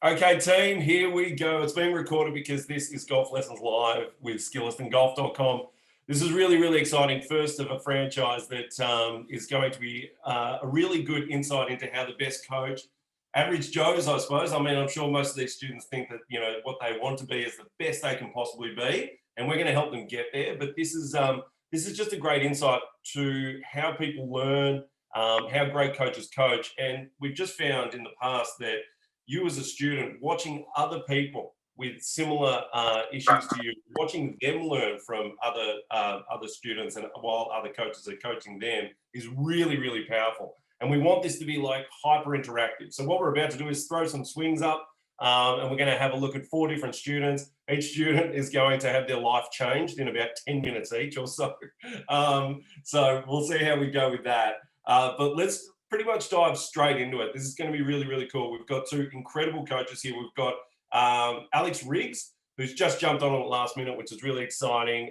Okay, team, here we go. It's being recorded because this is Golf Lessons Live with Skillest and Golf.com. This is really, really exciting. First of a franchise that is going to be a really good insight into how the best coach, average Joes, I suppose. I mean, I'm sure most of these students think that, you know, what they want to be is the best they can possibly be, and we're going to help them get there. But this is just a great insight to how people learn, how great coaches coach. And we've just found in the past that you as a student watching other people with similar issues to you, watching them learn from other students and while other coaches are coaching them is really, really powerful. And we want this to be like hyper interactive. So what we're about to do is throw some swings up and we're going to have a look at 4 different students. Each student is going to have their life changed in about 10 minutes each or so. So we'll see how we go with that. But let's pretty much dive straight into it. This is going to be really, really cool. We've got 2 incredible coaches here. We've got Alex Riggs, who's just jumped on at the last minute, which is really exciting.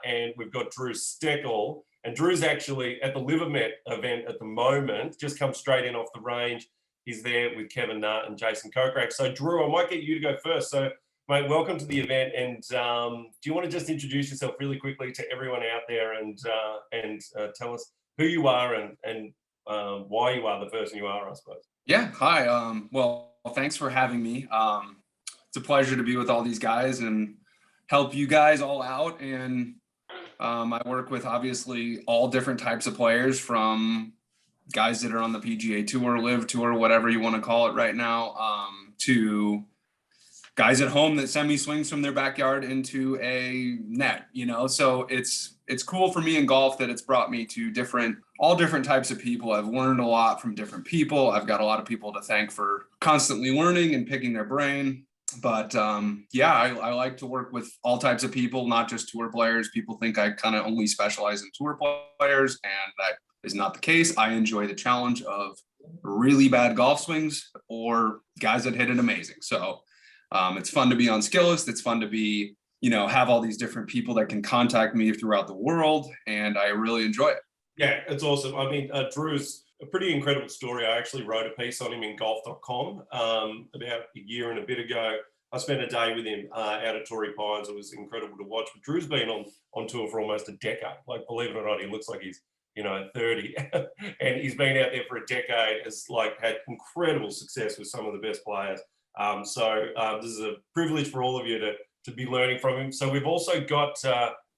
And we've got Drew Steckel. And Drew's actually at the Livermet event at the moment, just come straight in off the range. He's there with Kevin Nutt and Jason Kokrak. So Drew, I might get you to go first. So mate, welcome to the event. And do you want to just introduce yourself really quickly to everyone out there and tell us who you are and why you are the person you are, I suppose. Yeah. Hi. Well, thanks for having me. It's a pleasure to be with all these guys and help you guys all out. And I work with obviously all different types of players, from guys that are on the PGA Tour, Live Tour, whatever you want to call it right now, to guys at home that send me swings from their backyard into a net, you know? So it's cool for me in golf that it's brought me to all different types of people. I've learned a lot from different people. I've got a lot of people to thank for constantly learning and picking their brain. But yeah, I like to work with all types of people, not just tour players. People think I kind of only specialize in tour players, and that is not the case. I enjoy the challenge of really bad golf swings or guys that hit it amazing. So it's fun to be on Skillest. It's fun to be, have all these different people that can contact me throughout the world, and I really enjoy it. Yeah, it's awesome. I mean, Drew's a pretty incredible story. I actually wrote a piece on him in golf.com about a year and a bit ago. I spent a day with him out at Torrey Pines. It was incredible to watch. But Drew's been on tour for almost a decade. Like, believe it or not, he looks like he's 30, and he's been out there for a decade. Has had incredible success with some of the best players. So this is a privilege for all of you to be learning from him. So we've also got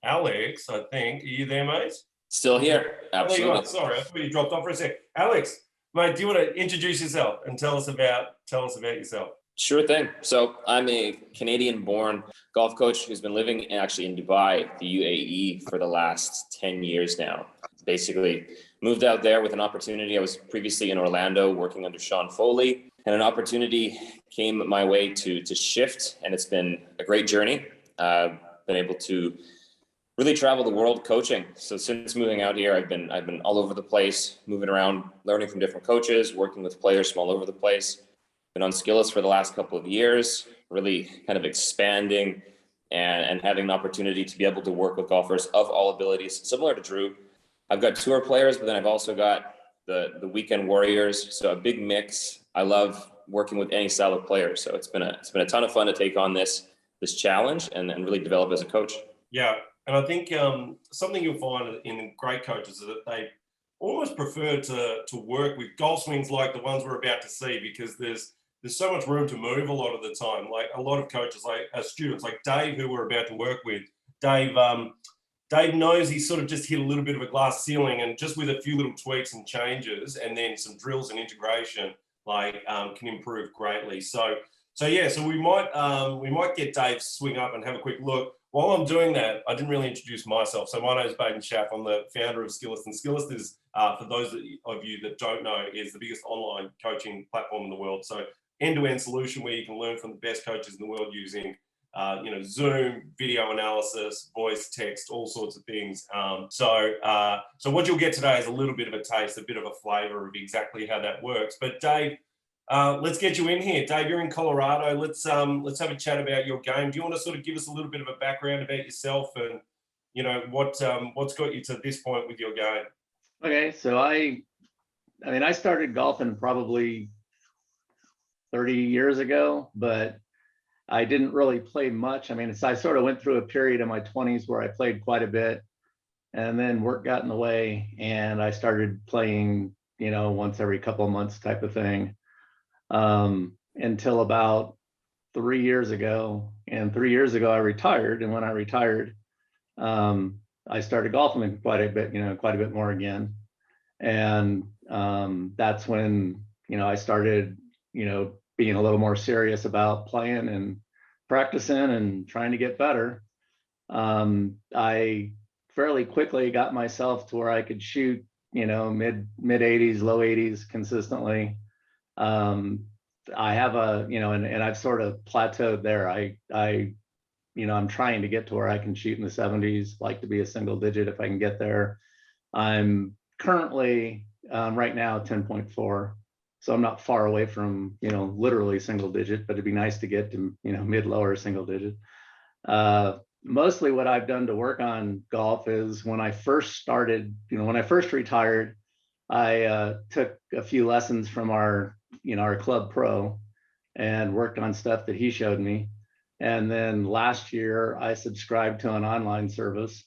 Alex, I think. Are you there, mate? Still here, absolutely. Oh, sorry, I thought you dropped off for a sec. Alex, mate, do you want to introduce yourself and tell us about yourself? Sure thing. So I'm a Canadian-born golf coach who's been living actually in Dubai, the UAE, for the last 10 years now. Basically moved out there with an opportunity. I was previously in Orlando working under Sean Foley, and an opportunity came my way to shift, and it's been a great journey. Been able to really travel the world coaching. So since moving out here, I've been all over the place, moving around, learning from different coaches, working with players from all over the place. Been on Skillest for the last couple of years, really kind of expanding and having an opportunity to be able to work with golfers of all abilities, similar to Drew. I've got tour players, but then I've also got the weekend warriors. So a big mix. I love working with any style of player. So it's been a ton of fun to take on this challenge and really develop as a coach. Yeah. And I think something you'll find in great coaches is that they almost prefer to work with golf swings like the ones we're about to see, because there's so much room to move a lot of the time. Like a lot of coaches, like students, like Dave, who we're about to work with, Dave knows he's sort of just hit a little bit of a glass ceiling, and just with a few little tweaks and changes and then some drills and integration, can improve greatly. So we might get Dave swing up and have a quick look. While I'm doing that, I didn't really introduce myself. So my name is Baden Schaff. I'm the founder of Skillest. And Skillest is, for those of you that don't know, is the biggest online coaching platform in the world. So end-to-end solution where you can learn from the best coaches in the world using, Zoom, video analysis, voice, text, all sorts of things. So what you'll get today is a little bit of a taste, a bit of a flavor of exactly how that works. But Dave, let's get you in here. Dave, you're in Colorado. Let's have a chat about your game. Do you want to sort of give us a little bit of a background about yourself and, what's got you to this point with your game? Okay, so I started golfing probably 30 years ago, but I didn't really play much. I mean, I sort of went through a period in my 20s where I played quite a bit, and then work got in the way, and I started playing, once every couple of months type of thing, until about 3 years ago. And 3 years ago, I retired. And when I retired, I started golfing quite a bit more again. And that's when, I started, being a little more serious about playing and practicing and trying to get better. I fairly quickly got myself to where I could shoot, mid 80s, low 80s consistently. I have and I've sort of plateaued there. I'm trying to get to where I can shoot in the 70s, like to be a single digit if I can get there. I'm currently right now 10.4. So I'm not far away from, literally single digit, but it'd be nice to get to, mid lower single digit. Mostly what I've done to work on golf is when I first started, when I first retired, I took a few lessons from our club pro and worked on stuff that he showed me. And then last year I subscribed to an online service,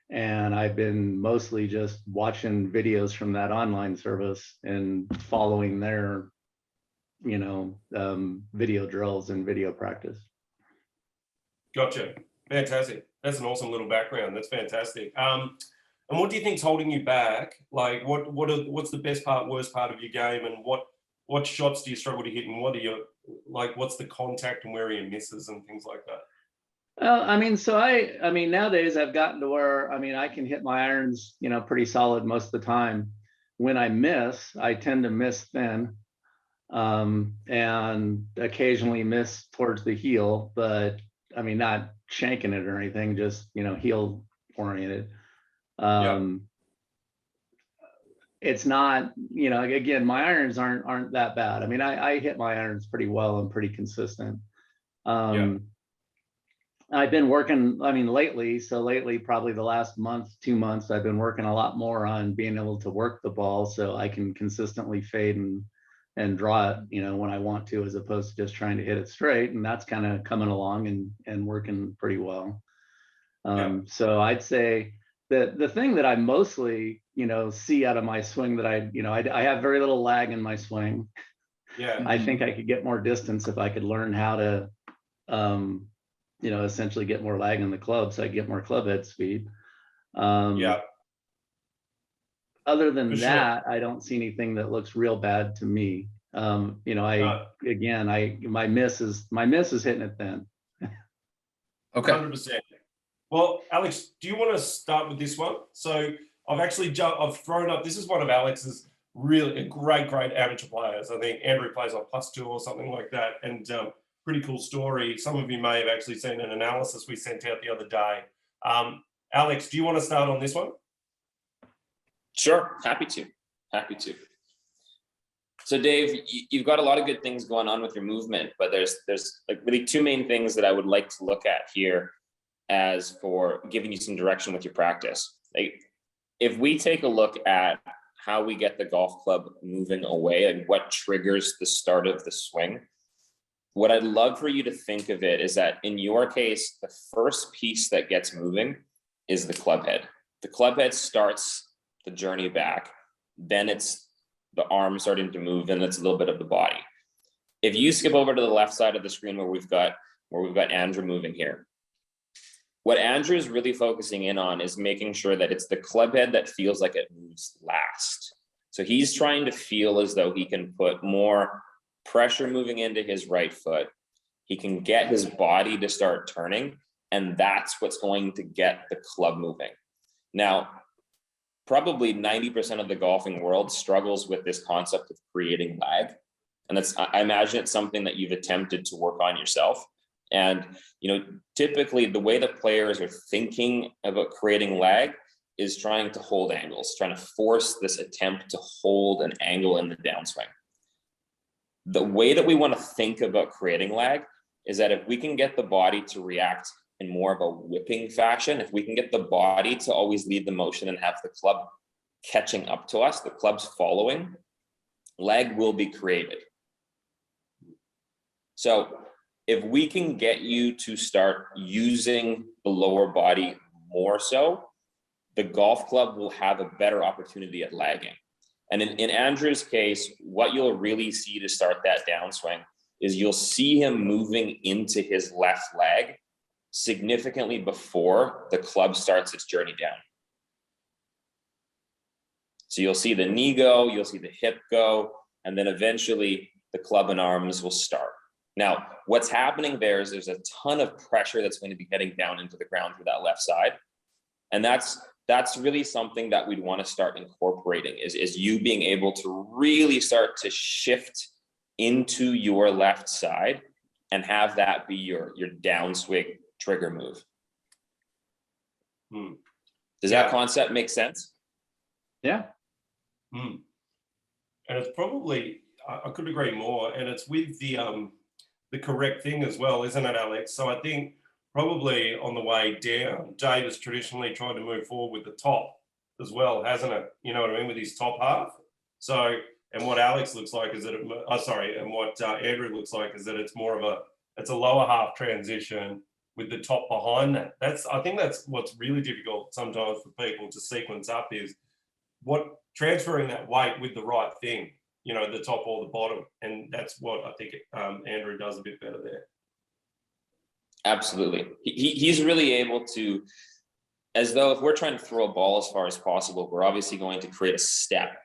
and I've been mostly just watching videos from that online service and following their, video drills and video practice. Gotcha. Fantastic. That's an awesome little background. That's fantastic. And what do you think's holding you back? Like, what's the best part, worst part of your game, and what shots do you struggle to hit, and what's the contact and where are your misses and things like that? Nowadays I've gotten to where, I can hit my irons, pretty solid most of the time. When I miss, I tend to miss thin, and occasionally miss towards the heel, but not shanking it or anything, just, heel oriented. It's not, again, my irons aren't that bad. I hit my irons pretty well and pretty consistent. I've been working, lately, probably the last month, 2 months, I've been working a lot more on being able to work the ball so I can consistently fade and draw it, when I want to, as opposed to just trying to hit it straight. And that's kind of coming along and working pretty well. So I'd say that the thing that I mostly, see out of my swing that I have very little lag in my swing. I think I could get more distance if I could learn how to, essentially get more lag in the club so I get more club head speed. Other than that, I don't see anything that looks real bad to me. My miss is hitting it thin. Okay. 100%. Well, Alex, do you want to start with this one? So I've thrown up, this is one of Alex's really great amateur players. I think Andrew plays on +2 or something like that. And pretty cool story. Some of you may have actually seen an analysis we sent out the other day. Alex, do you want to start on this one? Sure, happy to. So Dave, you've got a lot of good things going on with your movement, but there's like really two main things that I would like to look at here as for giving you some direction with your practice. Like, if we take a look at how we get the golf club moving away and what triggers the start of the swing, what I'd love for you to think of it is that in your case, the first piece that gets moving is the club head. The club head starts the journey back, then it's the arm starting to move, and it's a little bit of the body. If you skip over to the left side of the screen where we've got Andrew moving here, what Andrew is really focusing in on is making sure that it's the club head that feels like it moves last. So he's trying to feel as though he can put more pressure moving into his right foot. He can get his body to start turning, and that's what's going to get the club moving. Now, probably 90% of the golfing world struggles with this concept of creating lag. And I imagine it's something that you've attempted to work on yourself. And, typically the way that players are thinking about creating lag is trying to hold angles, trying to force this attempt to hold an angle in the downswing. The way that we want to think about creating lag is that if we can get the body to react in more of a whipping fashion, if we can get the body to always lead the motion and have the club catching up to us, the club's following, lag will be created. So if we can get you to start using the lower body more so, the golf club will have a better opportunity at lagging. And in Andrew's case, what you'll really see to start that downswing is you'll see him moving into his left leg significantly before the club starts its journey down. So you'll see the knee go, you'll see the hip go, and then eventually the club and arms will start. Now, what's happening there is there's a ton of pressure that's going to be heading down into the ground through that left side. And that's really something that we'd want to start incorporating is you being able to really start to shift into your left side and have that be your downswing trigger move. Does that concept make sense? Yeah. And it's probably, I could agree more, and it's with the correct thing as well, isn't it, Alex? So I think probably on the way down, Dave has traditionally tried to move forward with the top as well, hasn't it? You know what I mean, with his top half. So, and what Alex looks like is that, and what Andrew looks like is that it's more of it's a lower half transition with the top behind that. I think that's what's really difficult sometimes for people to sequence up is transferring that weight with the right thing, you know, the top or the bottom. And that's what I think Andrew does a bit better there. Absolutely. He's really able to, as though if we're trying to throw a ball as far as possible, we're obviously going to create a step.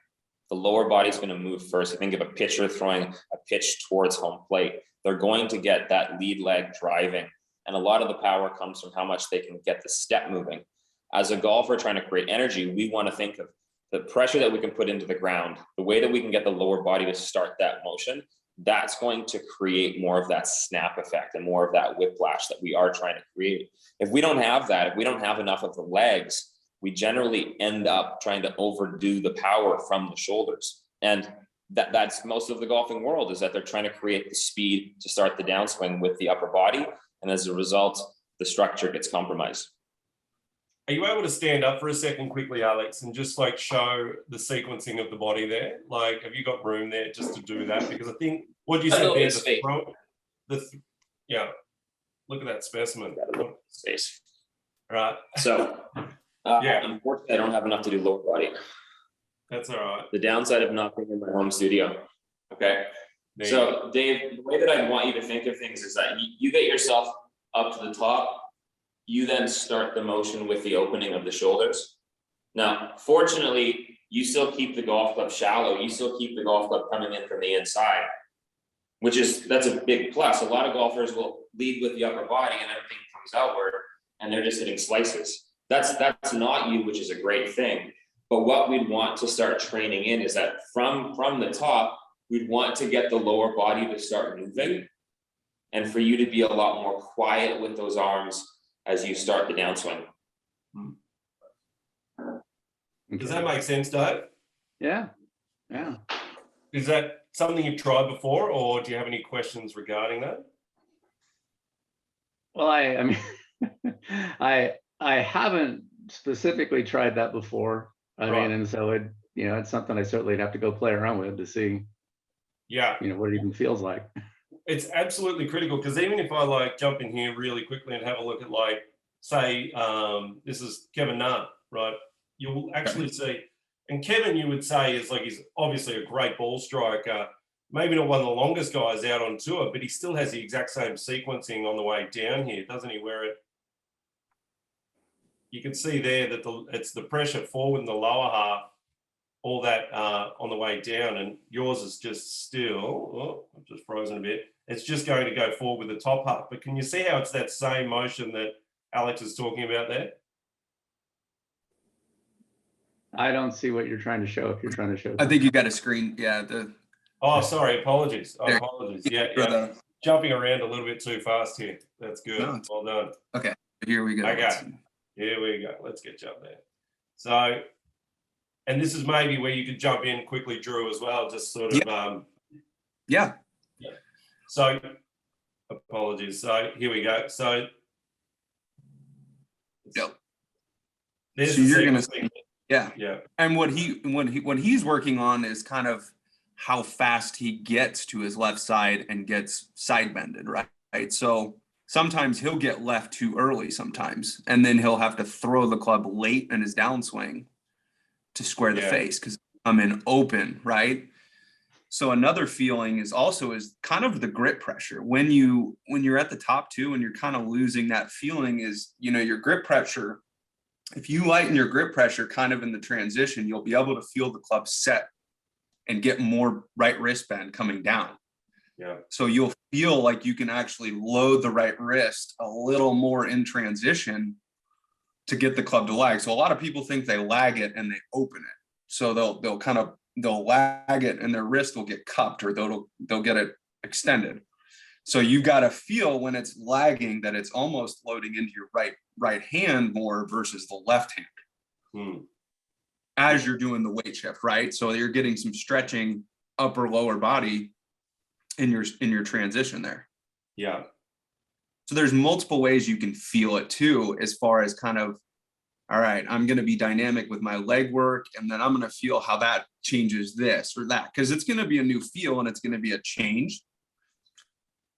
The lower body's going to move first. I think if a pitcher throwing a pitch towards home plate, they're going to get that lead leg driving. And a lot of the power comes from how much they can get the step moving. As a golfer trying to create energy, we want to think of the pressure that we can put into the ground, the way that we can get the lower body to start that motion. That's going to create more of that snap effect and more of that whiplash that we are trying to create. If we don't have that, if we don't have enough of the legs, we generally end up trying to overdo the power from the shoulders. And that's most of the golfing world, is that they're trying to create the speed to start the downswing with the upper body. And as a result, the structure gets compromised. Are you able to stand up for a second quickly, Alex, and just like show the sequencing of the body there? Like, have you got room there just to do that? Because I think what you said there, yeah, look at that specimen. Space. Right. So, yeah, unfortunately, I don't have enough to do lower body. That's all right. The downside of not being in my home studio. Okay. So, Dave, the way that I want you to think of things is that you get yourself up to the top. You then start the motion with the opening of the shoulders. Now, fortunately, you still keep the golf club shallow. You still keep the golf club coming in from the inside, that's a big plus. A lot of golfers will lead with the upper body and everything comes outward and they're just hitting slices. That's not you, which is a great thing. But what we'd want to start training in is that from the top, we'd want to get the lower body to start moving and for you to be a lot more quiet with those arms as you start the downswing. Does that make sense, Dave? Yeah. Yeah. Is that something you've tried before, or do you have any questions regarding that? Well, I mean, I haven't specifically tried that before. I mean, and so it's something I certainly have to go play around with to see, what it even feels like. It's absolutely critical, because even if I like jump in here really quickly and have a look at, like, say, this is Kevin Na, right? You'll actually see, and Kevin, you would say, is like, he's obviously a great ball striker, maybe not one of the longest guys out on tour, but he still has the exact same sequencing on the way down here, doesn't he? Where you can see there that it's the pressure forward in the lower half, all that on the way down, and yours is just still, I've just frozen a bit. It's just going to go forward with the top half. But can you see how it's that same motion that Alex is talking about there? I don't see what you're trying to show. If you're trying to show, I think you got a screen. Yeah. Oh, sorry. Apologies. There. Yeah. Jumping around a little bit too fast here. That's good. No, well done. Okay. Here we go. Okay. Here we go. Let's get you up there. So, and this is maybe where you could jump in quickly, Drew, as well. Just sort of. Yeah. So, apologies. So here we go. So. Yep. There's so you're gonna see. Yeah. Yeah. And what he's working on is kind of how fast he gets to his left side and gets side bended, right? So sometimes he'll get left too early sometimes, and then he'll have to throw the club late in his downswing to square the face because I'm in open, right? So another feeling is kind of the grip pressure. When you're at the top two and you're kind of losing that feeling is, your grip pressure. If you lighten your grip pressure kind of in the transition, you'll be able to feel the club set and get more right wrist bend coming down. Yeah. So you'll feel like you can actually load the right wrist a little more in transition to get the club to lag. So a lot of people think they lag it and they open it. So they'll lag it and their wrist will get cupped, or they'll get it extended. So you've got to feel when it's lagging that it's almost loading into your right hand more versus the left hand as you're doing the weight shift, right? So you're getting some stretching upper lower body in your transition there. Yeah. So there's multiple ways you can feel it too, as far as kind of, all right, I'm going to be dynamic with my leg work, and then I'm going to feel how that changes this or that, because it's going to be a new feel and it's going to be a change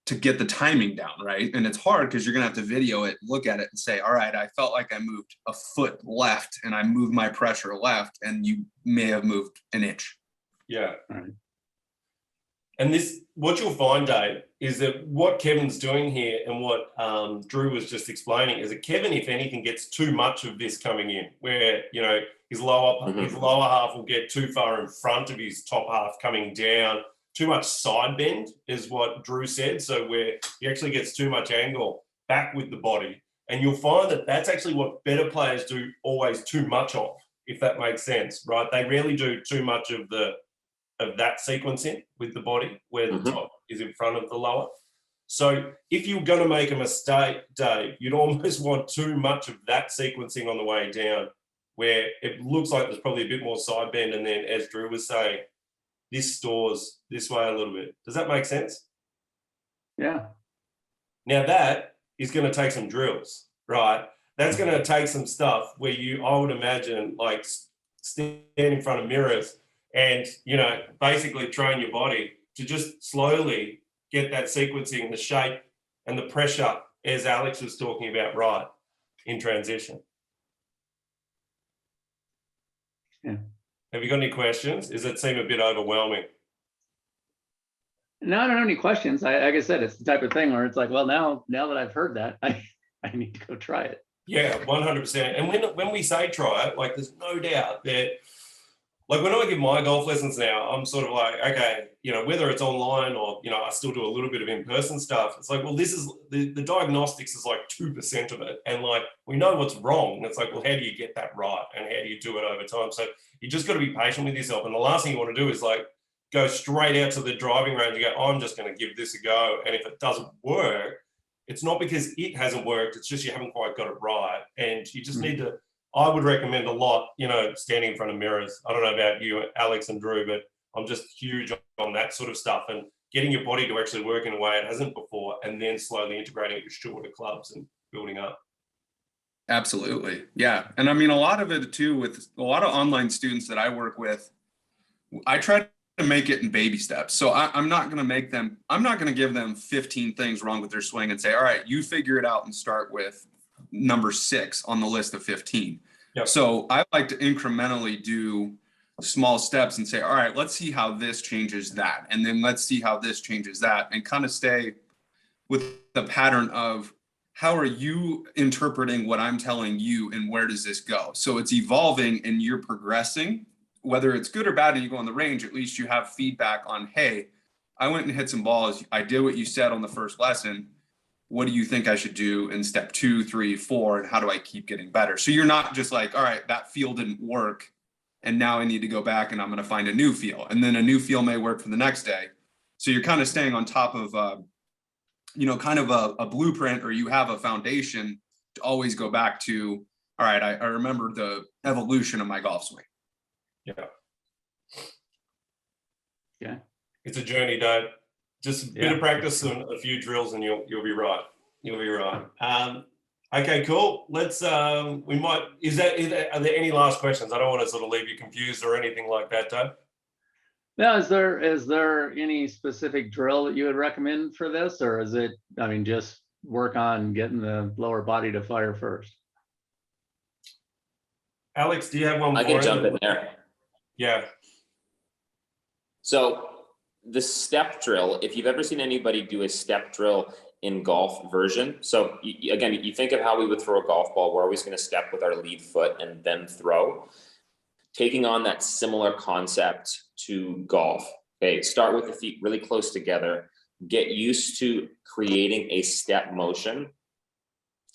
to get the timing down, right? And it's hard because you're going to have to video it, look at it and say, all right, I felt like I moved a foot left and I moved my pressure left, and you may have moved an inch. Yeah. Right. And what you'll find, Dave, is that what Kevin's doing here and what Drew was just explaining is that Kevin, if anything, gets too much of this coming in, where, his lower half will get too far in front of his top half coming down. Too much side bend is what Drew said. So where he actually gets too much angle back with the body. And you'll find that that's actually what better players do always too much of, if that makes sense, right? They rarely do too much of that sequencing with the body where the top is in front of the lower. So if you're going to make a mistake, Dave, you'd almost want too much of that sequencing on the way down, where it looks like there's probably a bit more side bend. And then, as Drew was saying, this stores this way a little bit. Does that make sense? Yeah. Now that is going to take some drills, right? That's going to take some stuff where I would imagine, like stand in front of mirrors and, basically train your body to just slowly get that sequencing, the shape and the pressure, as Alex was talking about, right, in transition. Yeah. Have you got any questions? Does it seem a bit overwhelming? No, I don't have any questions. Like I said, it's the type of thing where it's like, well, now that I've heard that, I need to go try it. Yeah, 100%. And when we say try it, like, there's no doubt that, like, when I give my golf lessons now, I'm sort of like, okay, whether it's online or, I still do a little bit of in-person stuff. It's like, well, this is the diagnostics is like 2% of it. And like, we know what's wrong. And it's like, well, how do you get that right? And how do you do it over time? So you just got to be patient with yourself. And the last thing you want to do is like, go straight out to the driving range and go, I'm just going to give this a go. And if it doesn't work, it's not because it hasn't worked. It's just you haven't quite got it right. And you just need to, I would recommend a lot, standing in front of mirrors. I don't know about you, Alex and Drew, but I'm just huge on that sort of stuff and getting your body to actually work in a way it hasn't before, and then slowly integrating it with shorter clubs and building up. Absolutely. Yeah. And I mean, a lot of it too, with a lot of online students that I work with, I try to make it in baby steps. So I'm not going to give them 15 things wrong with their swing and say, all right, you figure it out and start with number 6 on the list of 15. Yep. So I like to incrementally do small steps and say, all right, let's see how this changes that. And then let's see how this changes that, and kind of stay with the pattern of how are you interpreting what I'm telling you and where does this go? So it's evolving and you're progressing, whether it's good or bad and you go on the range, at least you have feedback on, hey, I went and hit some balls. I did what you said on the first lesson. What do you think I should do in step 2, 3, 4? And how do I keep getting better? So you're not just like, all right, that feel didn't work, and now I need to go back and I'm going to find a new feel. And then a new feel may work for the next day. So you're kind of staying on top of, kind of a blueprint, or you have a foundation to always go back to, all right, I remember the evolution of my golf swing. Yeah. Yeah. It's a journey, Dave. Just a bit of practice and a few drills and you'll be right. You'll be right. Okay, cool. Let's, are there any last questions? I don't want to sort of leave you confused or anything like that, Dave. Now, is there any specific drill that you would recommend for this, or is it, I mean, just work on getting the lower body to fire first? Alex, do you have one? I can jump in there. Yeah. So the step drill, if you've ever seen anybody do a step drill in golf version. So again, you think of how we would throw a golf ball. We're always going to step with our lead foot and then throw. Taking on that similar concept to golf. Okay, start with the feet really close together. Get used to creating a step motion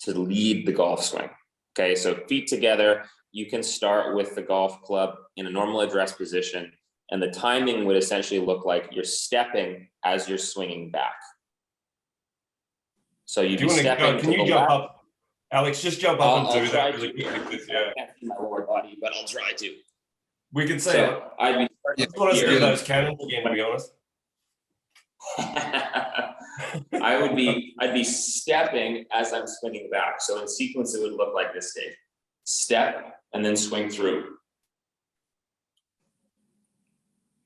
to lead the golf swing. Okay, so feet together. You can start with the golf club in a normal address position, and the timing would essentially look like you're stepping as you're swinging back. So you'd be stepping. Can you jump up, Alex? Just jump up and do that really quickly. I can't see my lower body, but I'll try to. We can say it. I'd be. I just want us to do those cannons again, to be honest. I'd be stepping as I'm swinging back. So in sequence, it would look like this, Dave. Step and then swing through.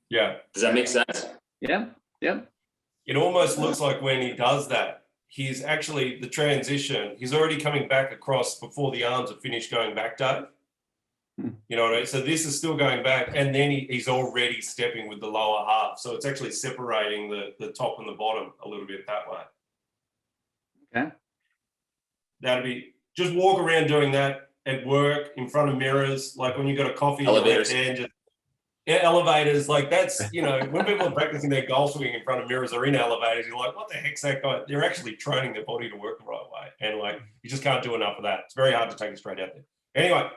Yeah. Does that make sense? Yeah, yeah. It almost looks like when he does that, he's actually the transition. He's already coming back across before the arms are finished going back, Dave. You know what I mean? So this is still going back, and then he's already stepping with the lower half. So it's actually separating the top and the bottom a little bit that way. Okay. That'd be, just walk around doing that at work, in front of mirrors, like when you got a coffee Elevators. in your left hand, yeah, elevators, like that's, you know, when people are practicing their golf swing in front of mirrors or in elevators, you're like, what the heck's that guy? They're actually training their body to work the right way. And like, you just can't do enough of that. It's very hard to take it straight out there. Anyway,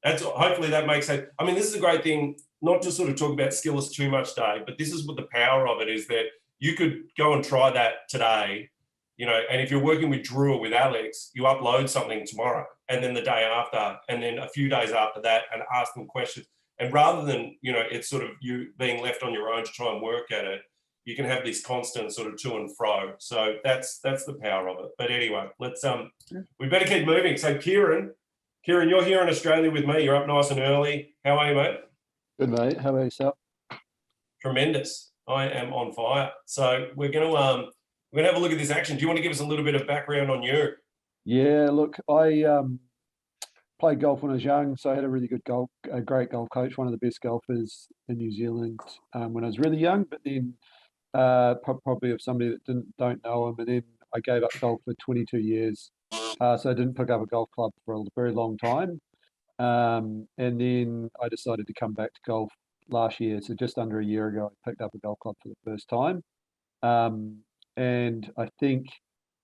hopefully that makes sense. I mean, this is a great thing, not to sort of talk about Skillest too much, Dave, but this is what the power of it is, that you could go and try that today, you know, and if you're working with Drew or with Alex, you upload something tomorrow and then the day after, and then a few days after that, and ask them questions. And rather than, you know, it's sort of you being left on your own to try and work at it, you can have this constant sort of to and fro. So that's the power of it. But anyway, let's we better keep moving. So Kieran, you're here in Australia with me. You're up nice and early. How are you, mate? Good, mate. How about yourself? Tremendous. I am on fire. So we're gonna have a look at this action. Do you want to give us a little bit of background on you? Yeah, look, I played golf when I was young, so I had a really good great golf coach, one of the best golfers in New Zealand when I was really young. But then probably of somebody that don't know him, and then I gave up golf for 22 years, so I didn't pick up a golf club for a very long time. And then I decided to come back to golf last year, so just under a year ago, I picked up a golf club for the first time. And I think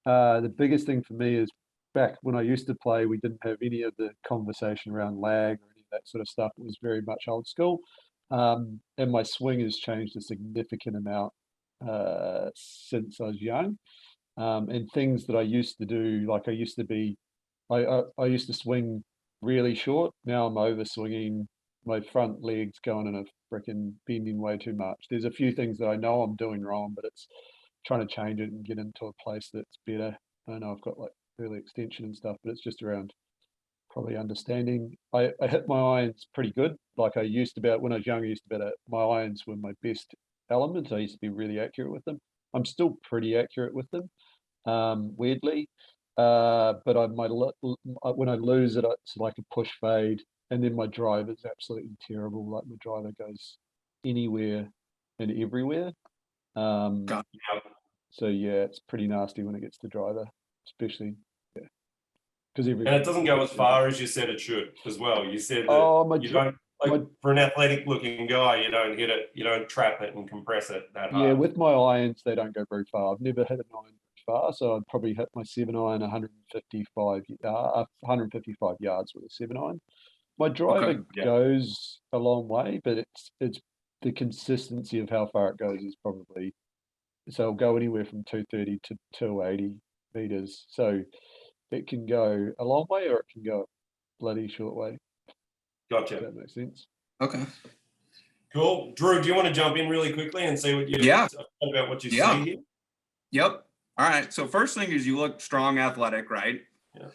the biggest thing for me is, back when I used to play, we didn't have any of the conversation around lag or any of that sort of stuff. It was very much old school. And my swing has changed a significant amount since I was young. And things that I used to do, like I used to swing really short. Now I'm over swinging, my front legs going in a freaking bending way too much. There's a few things that I know I'm doing wrong, but it's trying to change it and get into a place that's better. I know I've got like early extension and stuff, but it's just around probably understanding. I hit my irons pretty good. Like I used to be, when I was young, my irons were my best element. I used to be really accurate with them. I'm still pretty accurate with them, weirdly. But when I lose it, it's like a push fade, and then my drive is absolutely terrible. Like my driver goes anywhere and everywhere. So yeah, it's pretty nasty when it gets to driver, especially. And it doesn't go as far as you said it should as well. You said that you don't, like for an athletic looking guy, you don't hit it, you don't trap it and compress it that hard. Yeah, with my irons, they don't go very far. I've never hit an iron very far, so I'd probably hit my 7-iron 155 yards with a 7-iron. My driver goes a long way, but it's the consistency of how far it goes is probably, so it'll go anywhere from 230 to 280 meters. So it can go a long way or it can go a bloody short way. Gotcha. If that makes sense. Okay. Cool. Drew, do you want to jump in really quickly and see what you about what you see here? Yep. All right. So first thing is you look strong, athletic, right? Yeah.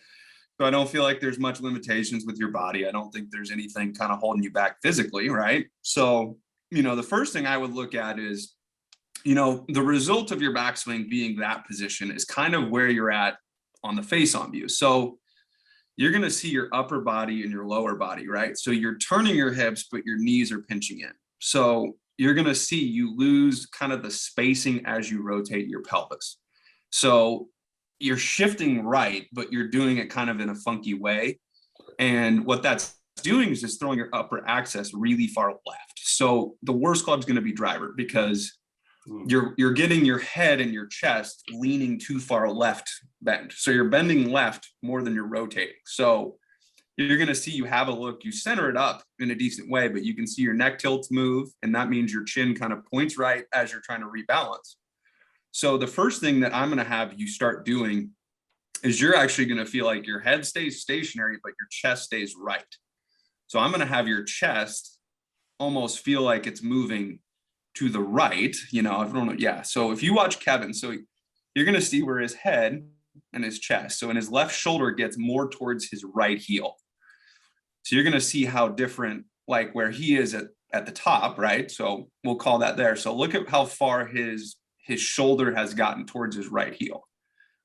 So I don't feel like there's much limitations with your body. I don't think there's anything kind of holding you back physically, right? So the first thing I would look at is, the result of your backswing being that position is kind of where you're at on the face-on view. So you're going to see your upper body and your lower body, right? So you're turning your hips, but your knees are pinching in. So you're going to see you lose kind of the spacing as you rotate your pelvis. So you're shifting right, but you're doing it kind of in a funky way. And what that's doing is just throwing your upper axis really far left. So the worst club is going to be driver, because you're getting your head and your chest leaning too far left bend. So you're bending left more than you're rotating. So you're going to see you have a look, you center it up in a decent way, but you can see your neck tilts move. And that means your chin kind of points right as you're trying to rebalance. So the first thing that I'm going to have you start doing is you're actually going to feel like your head stays stationary, but your chest stays right. So I'm going to have your chest almost feel like it's moving to the right, I don't know. Yeah. So if you watch Kevin, so you're going to see where his head and his chest, so in his left shoulder gets more towards his right heel. So you're going to see how different, like where he is at the top, right? So we'll call that there. So look at how far his shoulder has gotten towards his right heel,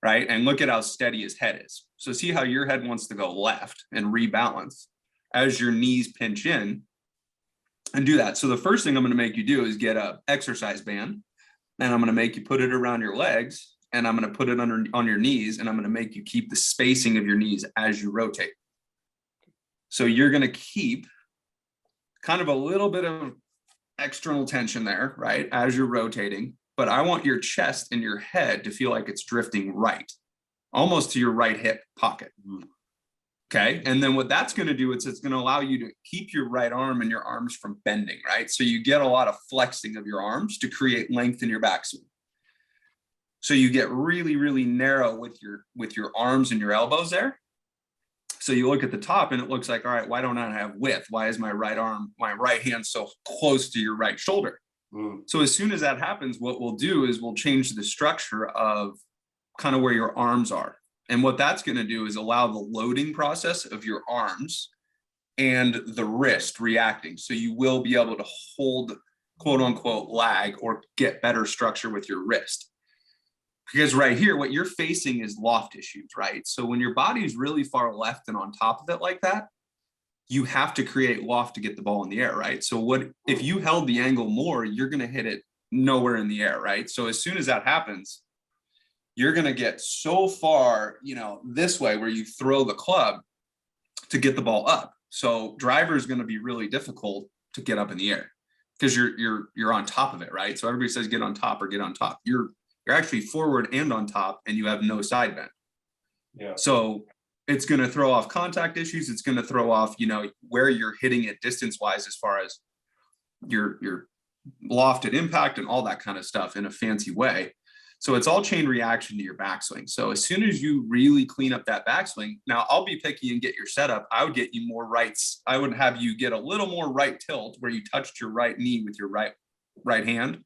right? And look at how steady his head is. So see how your head wants to go left and rebalance as your knees pinch in. And do that. So the first thing I'm going to make you do is get a exercise band, and I'm going to make you put it around your legs, and I'm going to put it on your knees, and I'm going to make you keep the spacing of your knees as you rotate. So you're going to keep kind of a little bit of external tension there, right, as you're rotating. But I want your chest and your head to feel like it's drifting right, almost to your right hip pocket. Okay. And then what that's going to do is it's going to allow you to keep your right arm and your arms from bending, right? So you get a lot of flexing of your arms to create length in your backswing. So you get really, really narrow with your arms and your elbows there. So you look at the top and it looks like, all right, why don't I have width? Why is my right hand so close to your right shoulder? So as soon as that happens, what we'll do is we'll change the structure of kind of where your arms are. And what that's going to do is allow the loading process of your arms and the wrist reacting. So you will be able to hold, quote unquote, lag or get better structure with your wrist. Because right here, what you're facing is loft issues, right? So when your body is really far left and on top of it like that, you have to create loft to get the ball in the air, right? So what if you held the angle more, you're going to hit it nowhere in the air, right? So as soon as that happens, you're going to get so far, this way where you throw the club to get the ball up. So driver is going to be really difficult to get up in the air because you're on top of it, right? So everybody says get on top or get on top. You're actually forward and on top, and you have no side bend. Yeah. So it's going to throw off contact issues. It's going to throw off, where you're hitting it distance wise, as far as your lofted impact and all that kind of stuff in a fancy way. So it's all chain reaction to your backswing. So as soon as you really clean up that backswing, now I'll be picky and get your setup. I would get you more rights. I would have you get a little more right tilt where you touched your right knee with your right hand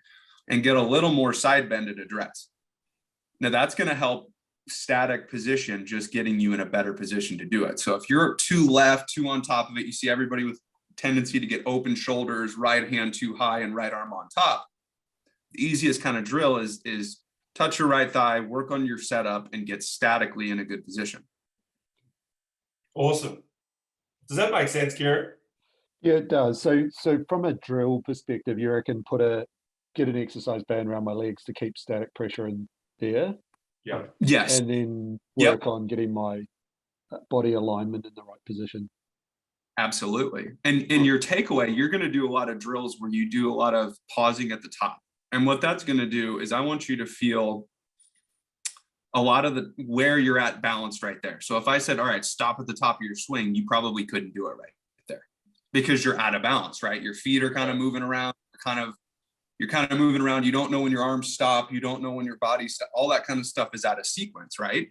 and get a little more side bend at address. Now that's going to help static position, just getting you in a better position to do it. So if you're too left, too on top of it, you see everybody with tendency to get open shoulders, right hand too high and right arm on top. The easiest kind of drill is touch your right thigh, work on your setup, and get statically in a good position. Awesome. Does that make sense, Kieran? Yeah, it does. So from a drill perspective, you reckon get an exercise band around my legs to keep static pressure in there? Yeah. Yes. And then work on getting my body alignment in the right position. Absolutely. And in your takeaway, you're going to do a lot of drills where you do a lot of pausing at the top. And what that's going to do is I want you to feel a lot of where you're at balanced right there. So if I said, all right, stop at the top of your swing, you probably couldn't do it right there because you're out of balance, right? Your feet are kind of moving around, you're kind of moving around. You don't know when your arms stop. You don't know when your body stops. All that kind of stuff is out of sequence, right?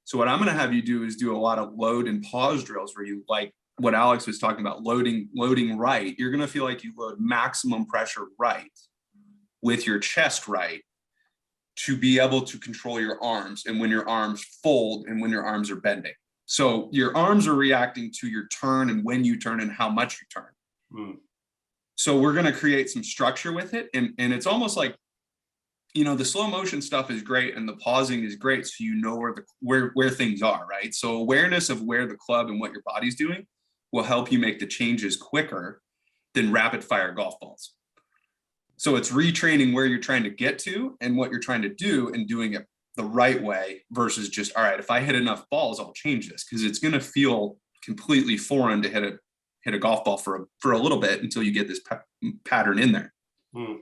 So what I'm going to have you do is do a lot of load and pause drills where you, like what Alex was talking about, loading right. You're going to feel like you load maximum pressure right with your chest right to be able to control your arms and when your arms fold and when your arms are bending. So your arms are reacting to your turn and when you turn and how much you turn. So we're going to create some structure with it. And it's almost like, you know, the slow motion stuff is great and the pausing is great. So you know where things are, right? So awareness of where the club and what your body's doing will help you make the changes quicker than rapid fire golf balls. So it's retraining where you're trying to get to and what you're trying to do and doing it the right way versus just, all right, if I hit enough balls, I'll change this, because it's going to feel completely foreign to hit a golf ball for a little bit until you get this pattern in there. Does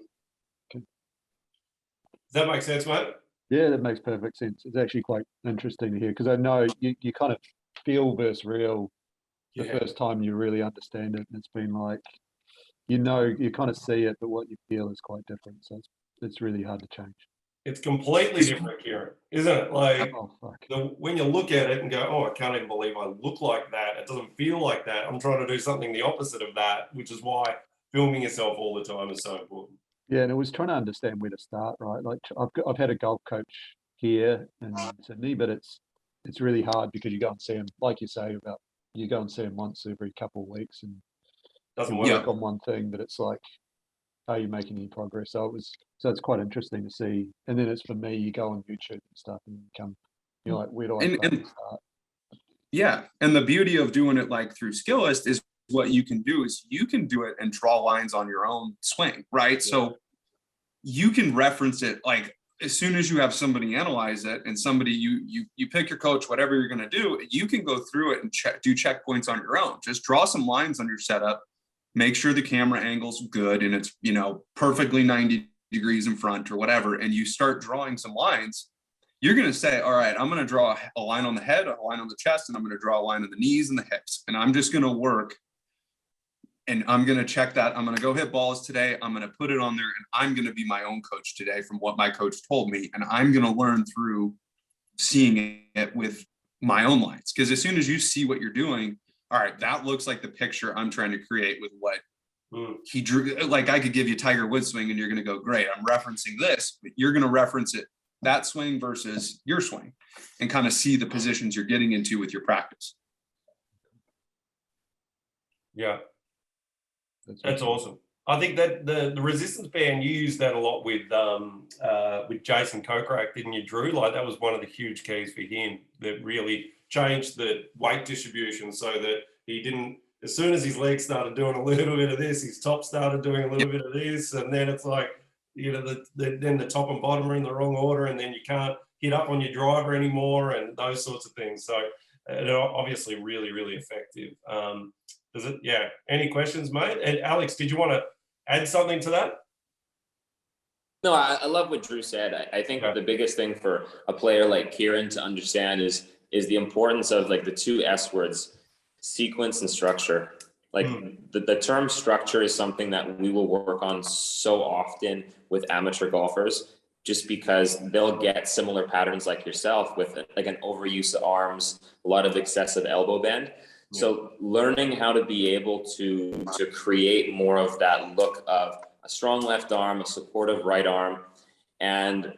that make sense, mate? Yeah, that makes perfect sense. It's actually quite interesting to hear, because I know you kind of feel versus real the first time you really understand it. And it's been like, you know, you kind of see it, but what you feel is quite different. So it's really hard to change. It's completely different, Kieran, isn't it? Like, Oh, fuck. when you look at it and go, oh, I can't even believe I look like that. It doesn't feel like that. I'm trying to do something the opposite of that, which is why filming yourself all the time is so important. Yeah, and it was trying to understand where to start, right? Like I've had a golf coach here in Sydney, but it's really hard because you go and see him, like you say, you go and see him once every couple of weeks and Doesn't you work. work on one thing, but it's like, are you making any progress? So it's quite interesting to see. And then it's for me, you go on YouTube and stuff and you're like, where do I start? Yeah, and the beauty of doing it like through Skillest is what you can do is you can do it and draw lines on your own swing, right? Yeah. So you can reference it like as soon as you have somebody analyze it and somebody you pick your coach, whatever you're going to do, you can go through it and do checkpoints on your own. Just draw some lines on your setup, make sure the camera angle's good and it's, you know, perfectly 90 degrees in front or whatever, and you start drawing some lines. You're going to say, all right, I'm going to draw a line on the head, a line on the chest, and I'm going to draw a line on the knees and the hips. And I'm just going to work and I'm going to check that. I'm going to go hit balls today. I'm going to put it on there and I'm going to be my own coach today from what my coach told me. And I'm going to learn through seeing it with my own lines. Because as soon as you see what you're doing, all right, that looks like the picture I'm trying to create with what he drew. Like I could give you Tiger Woods swing and you're going to go, great, I'm referencing this, but you're going to reference it, that swing versus your swing, and kind of see the positions you're getting into with your practice. Yeah. That's awesome. I think that the resistance band, you used that a lot with Jason Kokrak, didn't you, Drew? Like that was one of the huge keys for him that really changed the weight distribution so that he didn't, as soon as his legs started doing a little bit of this, his top started doing a little bit of this, and then it's like, you know, then the top and bottom are in the wrong order, and then you can't hit up on your driver anymore, and those sorts of things. So obviously really, really effective. Does it? Yeah. Any questions, mate? And Alex, did you want to add something to that? No, I love what Drew said. I think the biggest thing for a player like Kieran to understand is the importance of like the two S words, sequence and structure. Like the term structure is something that we will work on so often with amateur golfers, just because they'll get similar patterns like yourself with like an overuse of arms, a lot of excessive elbow bend. So learning how to be able to create more of that look of a strong left arm, a supportive right arm. And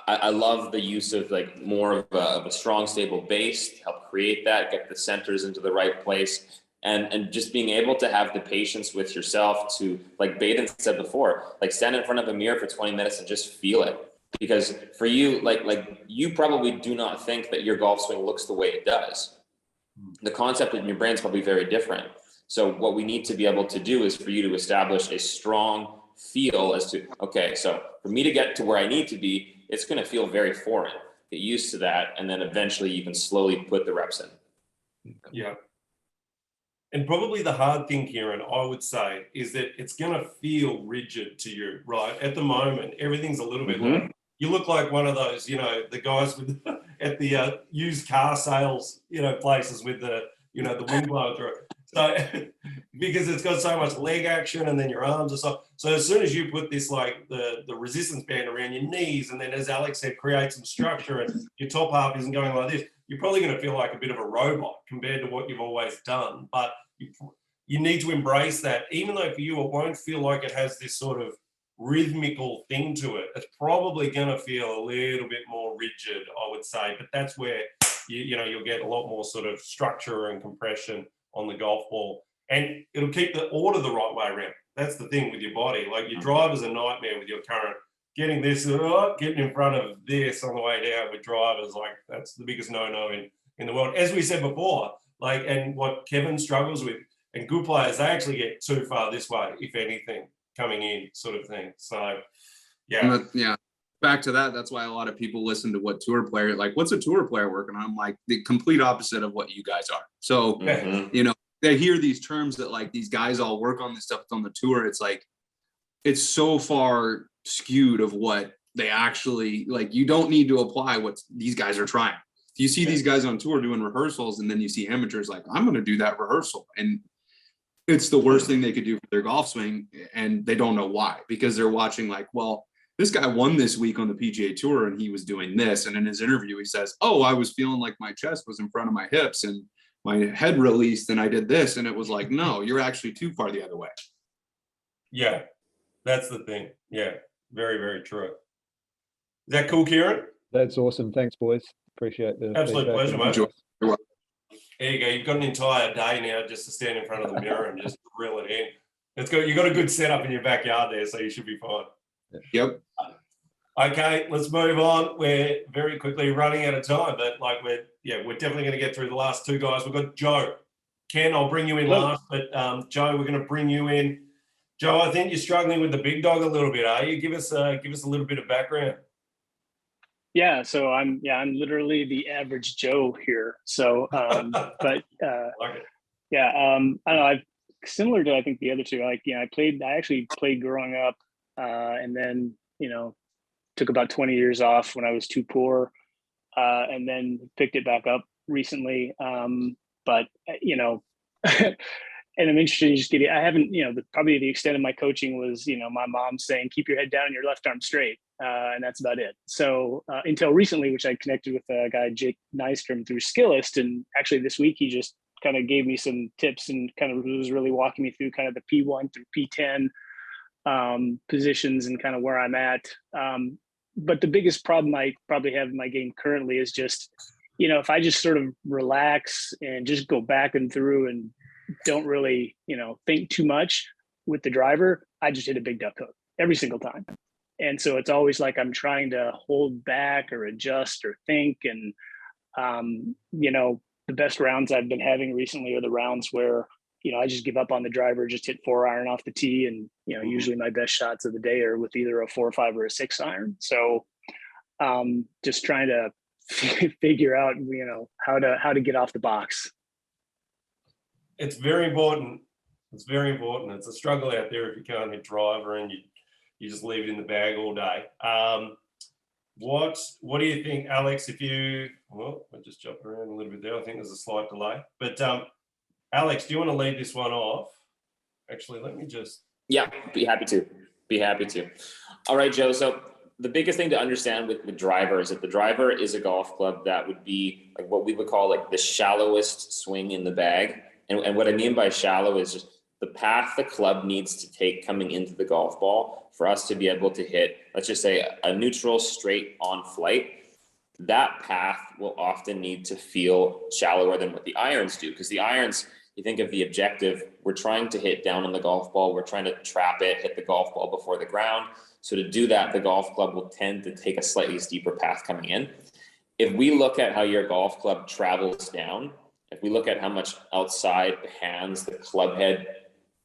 I love the use of like more of a strong, stable base to help create that, get the centers into the right place. And just being able to have the patience with yourself to, like Baden said before, like stand in front of a mirror for 20 minutes and just feel it. Because for you, like you probably do not think that your golf swing looks the way it does. The concept in your brain is probably very different. So what we need to be able to do is for you to establish a strong feel as to, okay, so for me to get to where I need to be, it's going to feel very foreign. Get used to that. And then eventually you can slowly put the reps in. Yeah. And probably the hard thing, Kieran, I would say, is that it's going to feel rigid to you, right? At the moment, everything's a little bit like, you look like one of those, you know, the guys with at the used car sales, you know, places with the, you know, the wind blowing through it. So because it's got so much leg action and then your arms are so as soon as you put this like the resistance band around your knees, and then as Alex said, create some structure and your top half isn't going like this, you're probably going to feel like a bit of a robot compared to what you've always done. But you need to embrace that, even though for you it won't feel like it has this sort of rhythmical thing to it. It's probably going to feel a little bit more rigid, I would say, but that's where you know you'll get a lot more sort of structure and compression on the golf ball. and it'll keep the order the right way around. That's the thing with your body. Like your driver's a nightmare with your current. Getting this, getting in front of this on the way down with drivers, like that's the biggest no-no in the world. As we said before, like, and what Kevin struggles with, and good players, they actually get too far this way, if anything, coming in sort of thing. So, yeah. Yeah. Back to that. That's why a lot of people listen to what tour player, like, what's a tour player working on? I'm like the complete opposite of what you guys are. So, you know, they hear these terms that like these guys all work on this stuff on the tour. It's like, it's so far skewed of what they actually like. You don't need to apply what these guys are trying. You see these guys on tour doing rehearsals, and then you see amateurs like, I'm going to do that rehearsal. And it's the worst thing they could do for their golf swing. And they don't know why, because they're watching like, well, this guy won this week on the PGA Tour and he was doing this. And in his interview, he says, oh, I was feeling like my chest was in front of my hips and my head released and I did this. And it was like, no, you're actually too far the other way. Yeah, that's the thing. Yeah, very, very true. Is that cool, Kieran? That's awesome. Thanks, boys. Appreciate the Absolute feedback. pleasure, mate. Enjoy. There you go. You've got an entire day now just to stand in front of the mirror and just reel it in. It's good. You've got a good setup in your backyard there, so you should be fine. Yep. Okay, let's move on. We're very quickly running out of time, but like we're definitely going to get through the last two guys. We've got Joe. Ken, I'll bring you in last, but Joe, we're going to bring you in. Joe, I think you're struggling with the big dog a little bit, are you? Give us a little bit of background. Yeah, so I'm literally the average Joe here. So, but like it. yeah, I don't know. I've similar to I think the other two. Like, I actually played growing up, and then took about 20 years off when I was too poor, and then picked it back up recently. But and I'm interested in just getting. I haven't, probably the extent of my coaching was, my mom saying, "Keep your head down and your left arm straight," and that's about it. So until recently, which I connected with a guy, Jake Nystrom, through Skillest, and actually this week he just kind of gave me some tips and kind of was really walking me through kind of the P1 through P10 positions and kind of where I'm at. But the biggest problem I probably have in my game currently is just, if I just sort of relax and just go back and through and don't really, think too much with the driver, I just hit a big duck hook every single time. And so it's always like I'm trying to hold back or adjust or think. And, the best rounds I've been having recently are the rounds where, I just give up on the driver, just hit 4-iron off the tee. And, usually my best shots of the day are with either a 4 or 5 or a 6-iron. So just trying to figure out, how to get off the box. It's very important. It's very important. It's a struggle out there if you can't hit driver and you just leave it in the bag all day. What do you think, Alex, I just jumped around a little bit there. I think there's a slight delay. But Alex, do you want to lead this one off? Actually, let me just... Yeah, be happy to. All right, Joe. So the biggest thing to understand with the driver is that the driver is a golf club that would be like what we would call like the shallowest swing in the bag. And what I mean by shallow is just the path the club needs to take coming into the golf ball for us to be able to hit, let's just say, a neutral straight on flight. That path will often need to feel shallower than what the irons do, because the irons, you think of the objective, we're trying to hit down on the golf ball, we're trying to trap it, hit the golf ball before the ground. So to do that, the golf club will tend to take a slightly steeper path coming in. If we look at how your golf club travels down, if we look at how much outside hands the club head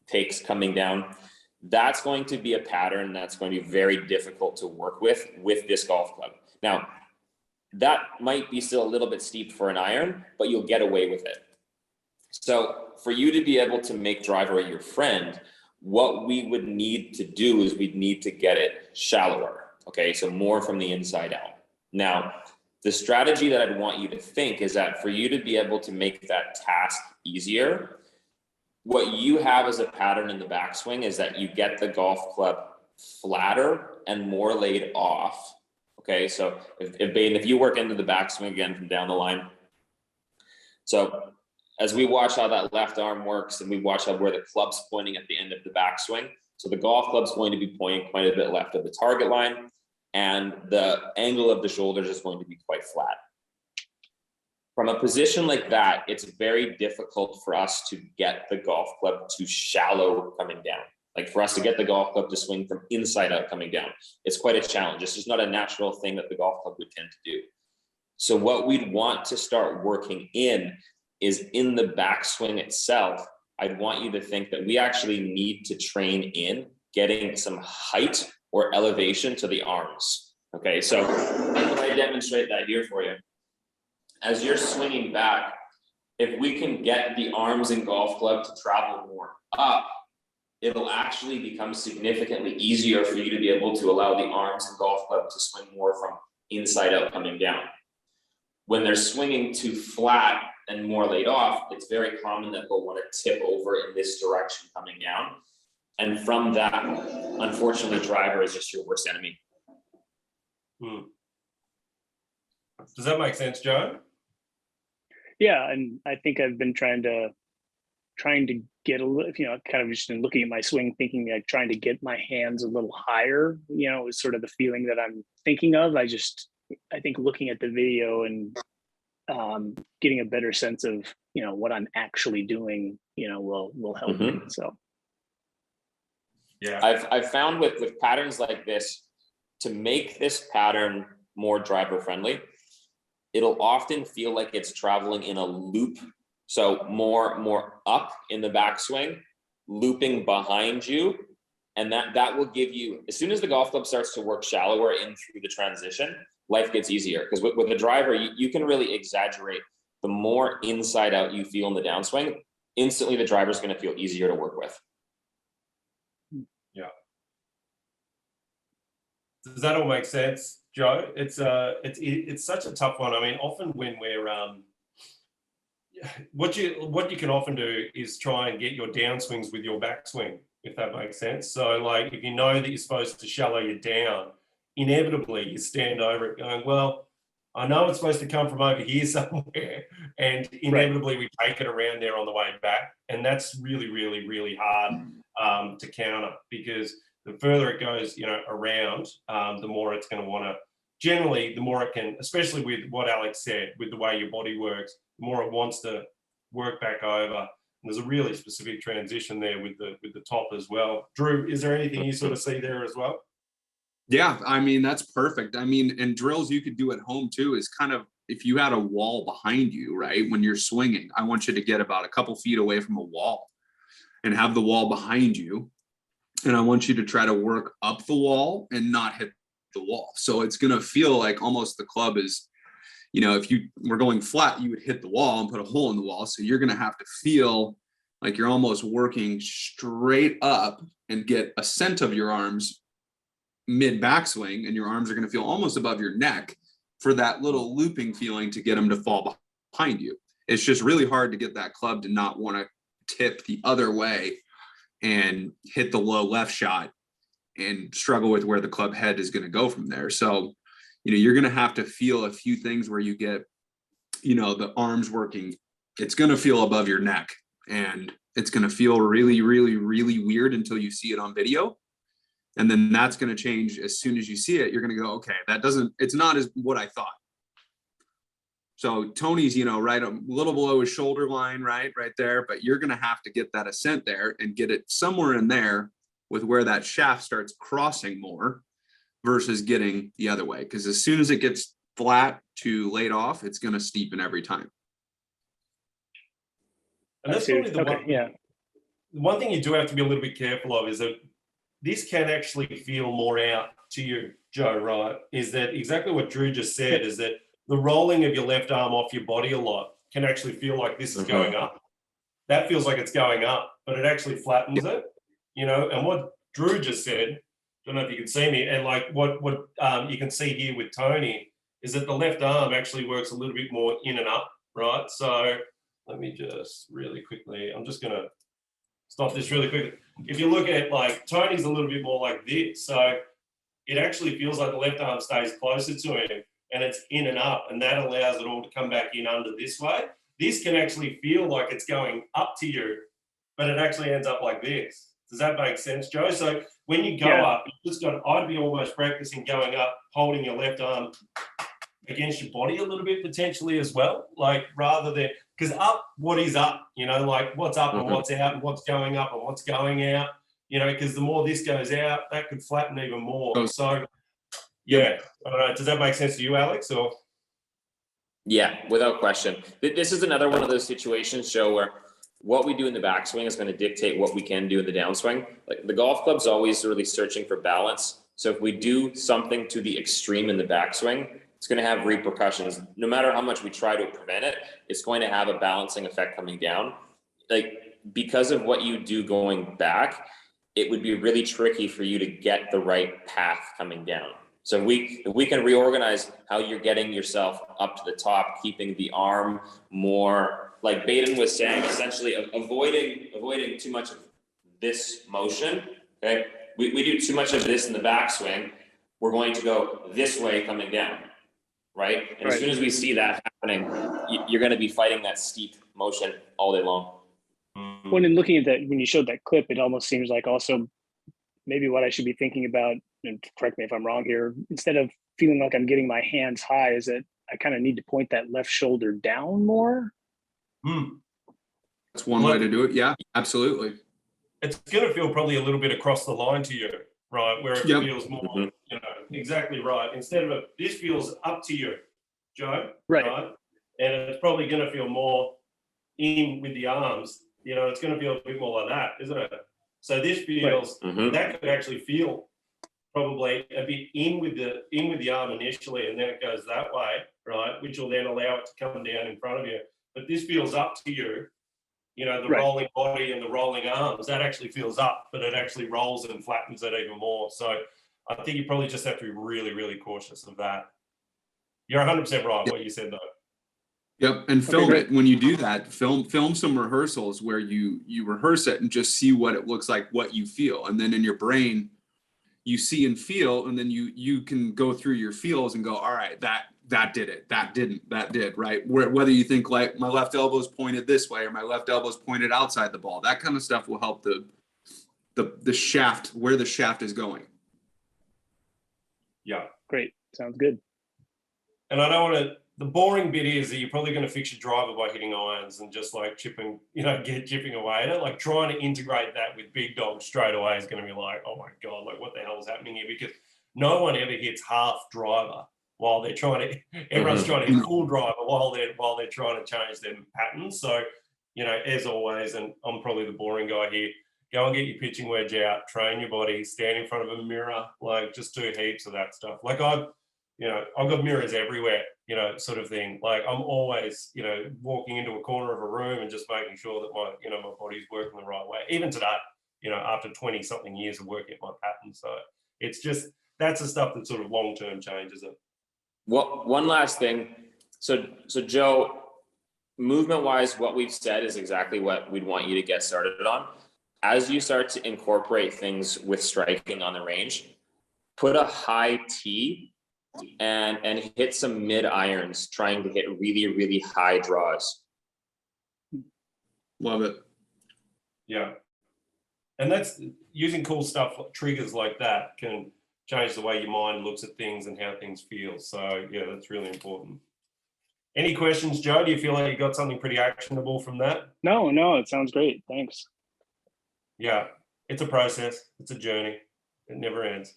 takes coming down, that's going to be a pattern that's going to be very difficult to work with this golf club. Now, that might be still a little bit steep for an iron, but you'll get away with it. So for you to be able to make driver your friend, what we would need to do is we'd need to get it shallower. Okay, so more from the inside out. Now, the strategy that I'd want you to think is that for you to be able to make that task easier, what you have as a pattern in the backswing is that you get the golf club flatter and more laid off. Okay, so if you work into the backswing again from down the line. So as we watch how that left arm works and we watch where the club's pointing at the end of the backswing, so the golf club's going to be pointing quite a bit left of the target line, and the angle of the shoulders is going to be quite flat. From a position like that, it's very difficult for us to get the golf club to shallow coming down. Like for us to get the golf club to swing from inside out coming down, it's quite a challenge. It's just not a natural thing that the golf club would tend to do. So what we'd want to start working in is in the backswing itself. I'd want you to think that we actually need to train in getting some height or elevation to the arms. Okay, so if I demonstrate that here for you. As you're swinging back, if we can get the arms and golf club to travel more up, it'll actually become significantly easier for you to be able to allow the arms and golf club to swing more from inside out coming down. When they're swinging too flat and more laid off, it's very common that they'll want to tip over in this direction coming down. And from that, unfortunately, driver is just your worst enemy. Does that make sense, Joe? Yeah, and I think I've been trying to get a little, kind of just in looking at my swing, thinking like trying to get my hands a little higher, is sort of the feeling that I'm thinking of. I think looking at the video and getting a better sense of, what I'm actually doing, will help me. So. Yeah, I've found with patterns like this, to make this pattern more driver friendly, it'll often feel like it's traveling in a loop. So more up in the backswing, looping behind you. And that will give you, as soon as the golf club starts to work shallower in through the transition, life gets easier. Because with the driver, you can really exaggerate. The more inside out you feel in the downswing, instantly the driver's going to feel easier to work with. Yeah. Does that all make sense, Joe? It's such a tough one. I mean, often when we're what you can often do is try and get your downswings with your backswing, if that makes sense. So like if you know that you're supposed to shallow you down, inevitably you stand over it going, well, I know it's supposed to come from over here somewhere, and inevitably we take it around there on the way back, and that's really, really, really hard to counter, because the further it goes, around, the more it's going to want to. Generally, the more it can, especially with what Alex said, with the way your body works, the more it wants to work back over. And there's a really specific transition there with the top as well. Drew, is there anything you sort of see there as well? Yeah, I mean, that's perfect. I mean, and drills you could do at home too is kind of, if you had a wall behind you, right, when you're swinging, I want you to get about a couple feet away from a wall and have the wall behind you. And I want you to try to work up the wall and not hit the wall. So it's going to feel like almost the club is, if you were going flat, you would hit the wall and put a hole in the wall. So you're going to have to feel like you're almost working straight up and get a scent of your arms mid backswing, and your arms are going to feel almost above your neck for that little looping feeling to get them to fall behind you. It's just really hard to get that club to not want to tip the other way and hit the low left shot and struggle with where the club head is going to go from there. So, you're going to have to feel a few things where you get, the arms working. It's going to feel above your neck, and it's going to feel really, really, really weird until you see it on video. And then that's going to change as soon as you see it. You're going to go, okay, it's not as what I thought. So Tony's, right a little below his shoulder line, right there, but you're going to have to get that ascent there and get it somewhere in there with where that shaft starts crossing more versus getting the other way. Because as soon as it gets flat to laid off, it's going to steepen every time. And that's probably the one thing you do have to be a little bit careful of is that this can actually feel more out to you, Joe, right? Is that exactly what Drew just said, is that the rolling of your left arm off your body a lot can actually feel like this is going up. That feels like it's going up, but it actually flattens it, and what Drew just said, don't know if you can see me, and like what you can see here with Tony is that the left arm actually works a little bit more in and up, right? So let me just really quickly, I'm just going to stop this really quickly. If you look at like Tony's a little bit more like this, so it actually feels like the left arm stays closer to him and it's in and up, and that allows it all to come back in under this way. This can actually feel like it's going up to you, but it actually ends up like this. Does that make sense, Joe? So when you go up, you just I'd be almost practicing going up, holding your left arm against your body a little bit potentially as well, like rather than, because up, what is up, you know, like what's up and what's out and what's going up and what's going out, you know, because the more this goes out, that could flatten even more. So yeah, I don't know, does that make sense to you, Alex? Or Yeah, without question. This is another one of those situations, Joe, where what we do in the backswing is going to dictate what we can do in the downswing. Like the golf club's always really searching for balance. So if we do something to the extreme in the backswing, it's going to have repercussions. No matter how much we try to prevent it, it's going to have a balancing effect coming down. Like because of what you do going back, it would be really tricky for you to get the right path coming down. So if we can reorganize how you're getting yourself up to the top, keeping the arm more, like Baden was saying, essentially avoiding too much of this motion, okay? We do too much of this in the backswing, we're going to go this way coming down, right? And as soon as we see that happening, you're going to be fighting that steep motion all day long. When in looking at that, when you showed that clip, it almost seems like also maybe what I should be thinking about, and correct me if I'm wrong here, instead of feeling like I'm getting my hands high, is that I kind of need to point that left shoulder down more. That's one way to do it. Yeah, absolutely. it's going to feel probably a little bit across the line to you, right? Where it feels more, you know, exactly right. Instead of this feels up to you, Joe, right? And it's probably going to feel more in with the arms. You know, it's going to feel a bit more like that, isn't it? So this feels that could actually feel probably a bit in with the arm initially, and then it goes that way, right? Which will then allow it to come down in front of you. But this feels up to you. You know, the rolling body and the rolling arms, that actually feels up, but it actually rolls and flattens it even more. So I think you probably just have to be really, really cautious of that. You're 100% right what you said, though. Yep, and film it when you do that. Film some rehearsals where you rehearse it and just see what it looks like, what you feel, and then in your brain you see and feel, and then you can go through your feels and go, all right, that did it, that didn't, that did, right? Whether you think like my left elbow's pointed this way or my left elbow's pointed outside the ball, that kind of stuff will help the shaft, where the shaft is going. Yeah, great, sounds good. And I don't want to. The boring bit is that you're probably going to fix your driver by hitting irons and just like chipping, you know, chipping away at it. Like trying to integrate that with big dogs straight away is going to be like, oh my God, like what the hell is happening here? Because no one ever hits half driver while they're trying to, everyone's trying to hit full driver while they're trying to change their patterns. So, you know, as always, and I'm probably the boring guy here, go and get your pitching wedge out, train your body, stand in front of a mirror, like just do heaps of that stuff. Like I've got mirrors everywhere, you know, sort of thing. Like I'm always, you know, walking into a corner of a room and just making sure that my body's working the right way. Even today, you know, after 20 something years of working at my pattern. So it's just, that's the stuff that sort of long-term changes it. Well, one last thing. So Joe, movement wise, what we've said is exactly what we'd want you to get started on. As you start to incorporate things with striking on the range, put a high tee and hit some mid irons, trying to hit really, really high draws. Love it. Yeah. And that's using cool stuff, triggers like that can change the way your mind looks at things and how things feel. So yeah, that's really important. Any questions, Joe? Do you feel like you got something pretty actionable from that? No, it sounds great. Thanks. Yeah, it's a process. It's a journey. It never ends.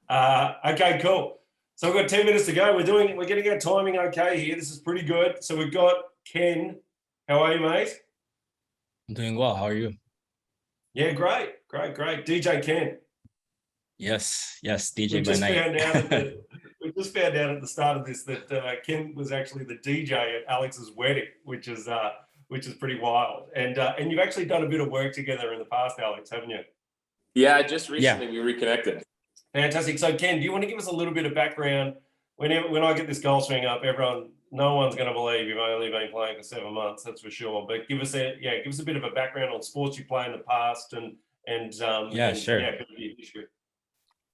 Okay, cool. So we've got 10 minutes to go. We're getting our timing okay here. This is pretty good. So we've got Ken. How are you, mate? I'm doing well. How are you? Yeah, great. DJ Ken. Yes, DJ by night. We just found out at the start of this that Ken was actually the DJ at Alex's wedding, which is pretty wild. And you've actually done a bit of work together in the past, Alex, haven't you? Yeah, just recently we reconnected. Fantastic. So Ken, do you want to give us a little bit of background? When I get this golf swing up, no one's going to believe you've only been playing for 7 months, that's for sure. But give us a bit of a background on sports you play in the past sure.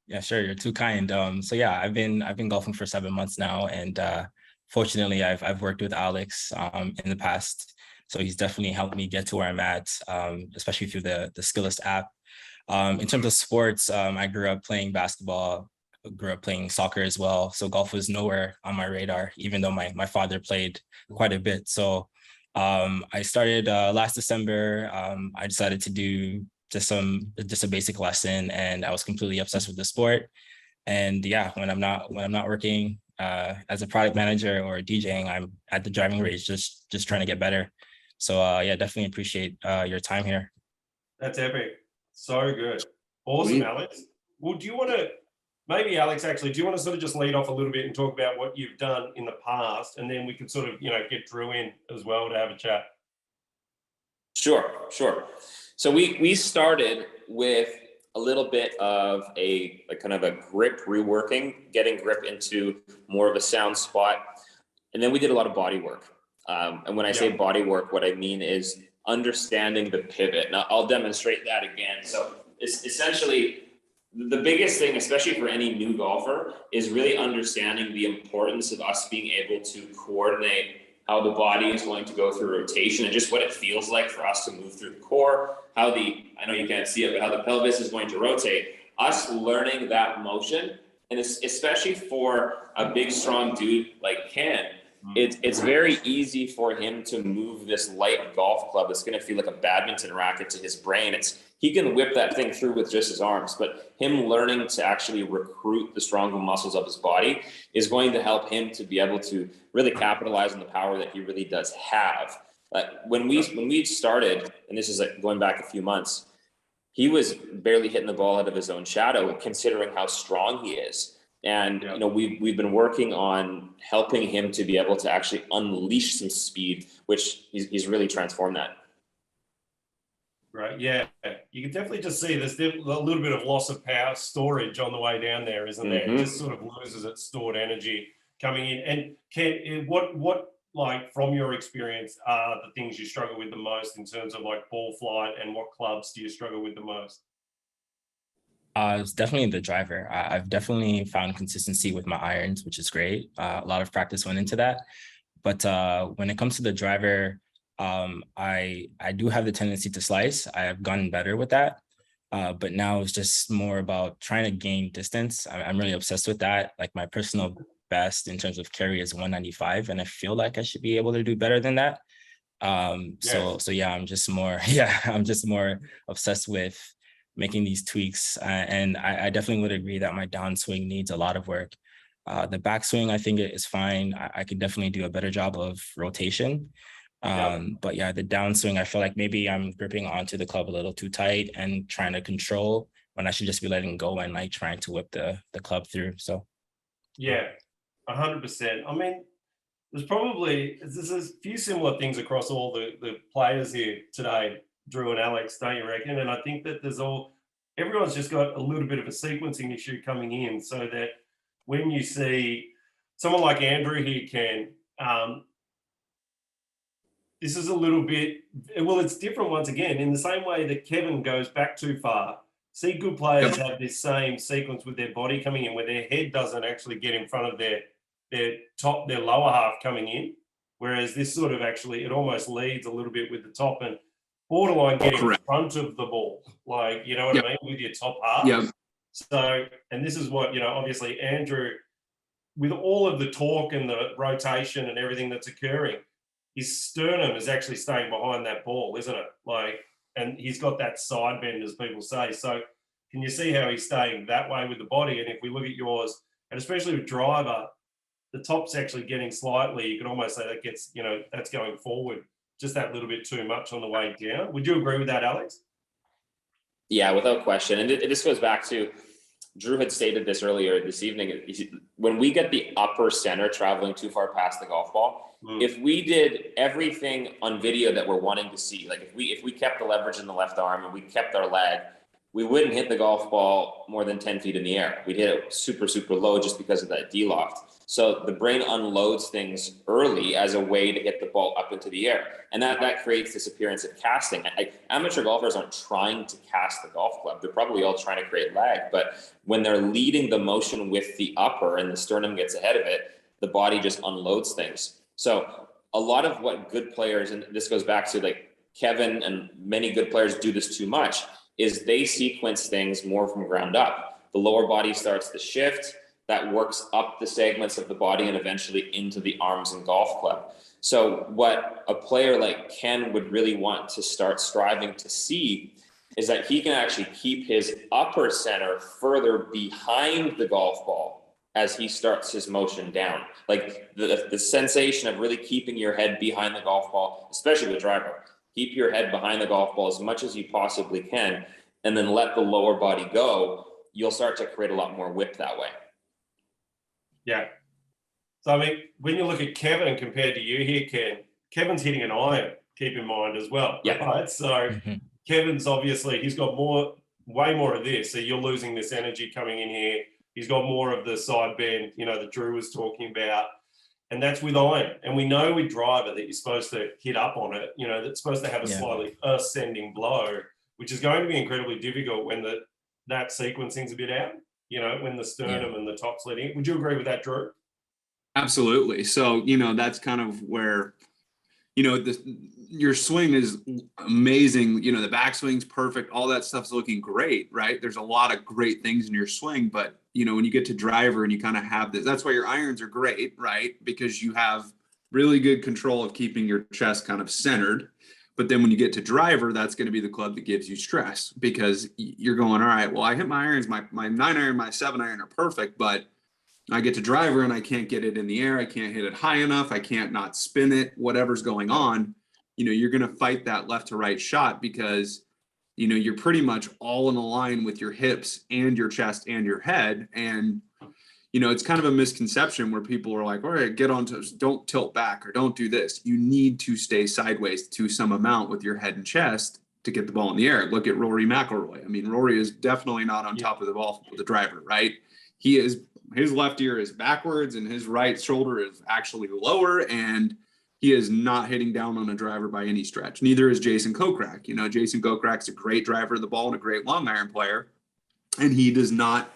Yeah, sure. You're too kind. So yeah, I've been golfing for 7 months now, and fortunately, I've worked with Alex in the past, so he's definitely helped me get to where I'm at, especially through the Skillest app. In terms of sports, I grew up playing basketball, grew up playing soccer as well. So golf was nowhere on my radar, even though my father played quite a bit. So I started last December. I decided to do just a basic lesson, and I was completely obsessed with the sport. And yeah, when I'm not working as a product manager or DJing, I'm at the driving range just trying to get better. So yeah, definitely appreciate your time here. That's epic. So good. Awesome, Alex. Well, do you want to, maybe Alex, actually, do you want to sort of just lead off a little bit and talk about what you've done in the past, and then we can sort of, get Drew in as well to have a chat? Sure. So we started with a little bit of a kind of a grip reworking, getting grip into more of a sound spot. And then we did a lot of body work. And when I say body work, what I mean is understanding the pivot. Now I'll demonstrate that again. So it's essentially the biggest thing, especially for any new golfer, is really understanding the importance of us being able to coordinate how the body is going to go through rotation and just what it feels like for us to move through the core, I know you can't see it, but how the pelvis is going to rotate, us learning that motion. And especially for a big, strong dude like Ken, it's very easy for him to move this light golf club that's going to feel like a badminton racket to his brain. He can whip that thing through with just his arms, but him learning to actually recruit the stronger muscles of his body is going to help him to be able to really capitalize on the power that he really does have. When we started, and this is like going back a few months, he was barely hitting the ball out of his own shadow, considering how strong he is. And we've been working on helping him to be able to actually unleash some speed, which he's really transformed that. Right. Yeah. You can definitely just see there's a little bit of loss of power storage on the way down there, isn't there? It just sort of loses its stored energy coming in. And Ken, what like from your experience are the things you struggle with the most in terms of like ball flight, and what clubs do you struggle with the most? It's definitely the driver. I've definitely found consistency with my irons, which is great. A lot of practice went into that. But when it comes to the driver, I do have the tendency to slice. I have gotten better with that. But now it's just more about trying to gain distance. I'm really obsessed with that. Like my personal best in terms of carry is 195, and I feel like I should be able to do better than that. So yeah, I'm just more obsessed with making these tweaks. And I definitely would agree that my downswing needs a lot of work. The backswing, I think it is fine. I could definitely do a better job of rotation. But yeah, the downswing, I feel like maybe I'm gripping onto the club a little too tight and trying to control when I should just be letting go and like trying to whip the club through. So yeah, 100%. I mean, there's a few similar things across all the players here today, Drew and Alex, don't you reckon? And I think that everyone's just got a little bit of a sequencing issue coming in, so that when you see someone like Andrew here, Ken, this is a little bit, well, it's different once again, in the same way that Kevin goes back too far. See, good players have this same sequence with their body coming in, where their head doesn't actually get in front of their lower half coming in. Whereas this sort of actually, it almost leads a little bit with the top and borderline getting in front of the ball. Like, you know what I mean? With your top half. Yeah. So, and this is what, obviously Andrew, with all of the torque and the rotation and everything that's occurring, his sternum is actually staying behind that ball, isn't it? Like, and he's got that side bend, as people say. So can you see how he's staying that way with the body? And if we look at yours, and especially with driver, the top's actually getting slightly, you can almost say that gets, that's going forward just that little bit too much on the way down. Would you agree with that, Alex? Yeah, without question. And this goes back to, Drew had stated this earlier this evening, when we get the upper center traveling too far past the golf ball, if we did everything on video that we're wanting to see, like if we kept the leverage in the left arm and we kept our leg, we wouldn't hit the golf ball more than 10 feet in the air. We'd hit it super, super low just because of that D-loft. So the brain unloads things early as a way to get the ball up into the air. And that creates this appearance of casting. Amateur golfers aren't trying to cast the golf club. They're probably all trying to create lag. But when they're leading the motion with the upper and the sternum gets ahead of it, the body just unloads things. So a lot of what good players, and this goes back to like Kevin and many good players do this too much, is they sequence things more from ground up. the lower body starts to shift. That works up the segments of the body and eventually into the arms and golf club. So what a player like Ken would really want to start striving to see is that he can actually keep his upper center further behind the golf ball as he starts his motion down. Like the sensation of really keeping your head behind the golf ball, especially with driver. Keep your head behind the golf ball as much as you possibly can, and then let the lower body go. You'll start to create a lot more whip that way. Yeah. So, I mean, when you look at Kevin compared to you here, Ken, Kevin's hitting an iron, keep in mind as well. Yeah. Right? So Kevin's obviously, he's got way more of this. So you're losing this energy coming in here. He's got more of the side bend, that Drew was talking about. And that's with iron. And we know with driver that you're supposed to hit up on it, that's supposed to have a slightly ascending blow, which is going to be incredibly difficult when that sequencing's a bit out, when the sternum and the top's leading. Would you agree with that, Drew? Absolutely. So, that's kind of where, your swing is amazing. The backswing's perfect. All that stuff's looking great, right? There's a lot of great things in your swing, but when you get to driver and you kind of have this, that's why your irons are great, right? Because you have really good control of keeping your chest kind of centered. But then when you get to driver, that's going to be the club that gives you stress, because you're going, all right, well, I hit my irons, my 9-iron, my 7-iron are perfect, but I get to driver and I can't get it in the air. I can't hit it high enough. I can't not spin it, whatever's going on. You're going to fight that left to right shot because, you're pretty much all in a line with your hips and your chest and your head. And, it's kind of a misconception where people are like, all right, don't tilt back or don't do this. You need to stay sideways to some amount with your head and chest to get the ball in the air. Look at Rory McIlroy. I mean, Rory is definitely not on top of the ball with the driver, right? His left ear is backwards and his right shoulder is actually lower, and he is not hitting down on a driver by any stretch. Neither is Jason Kokrak. Jason Kokrak's a great driver of the ball and a great long iron player, and he does not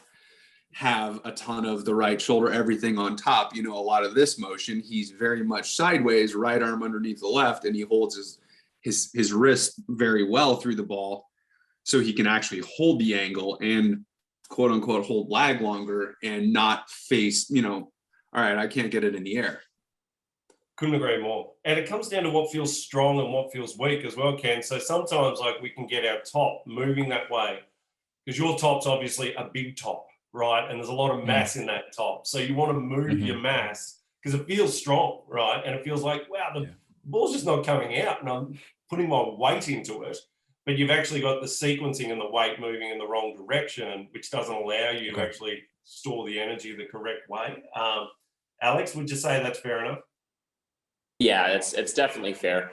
have a ton of the right shoulder, everything on top. A lot of this motion, he's very much sideways, right arm underneath the left, and he holds his wrist very well through the ball, so he can actually hold the angle and quote unquote hold lag longer and not face, all right, I can't get it in the air. Couldn't agree more. And it comes down to what feels strong and what feels weak as well, Ken. So sometimes we can get our top moving that way, because your top's obviously a big top, right? And there's a lot of mass in that top. So you want to move your mass because it feels strong, right? And it feels like, wow, the ball's just not coming out and I'm putting my weight into it. But you've actually got the sequencing and the weight moving in the wrong direction, which doesn't allow you to actually store the energy the correct way. Alex, would you say that's fair enough? Yeah, it's definitely fair.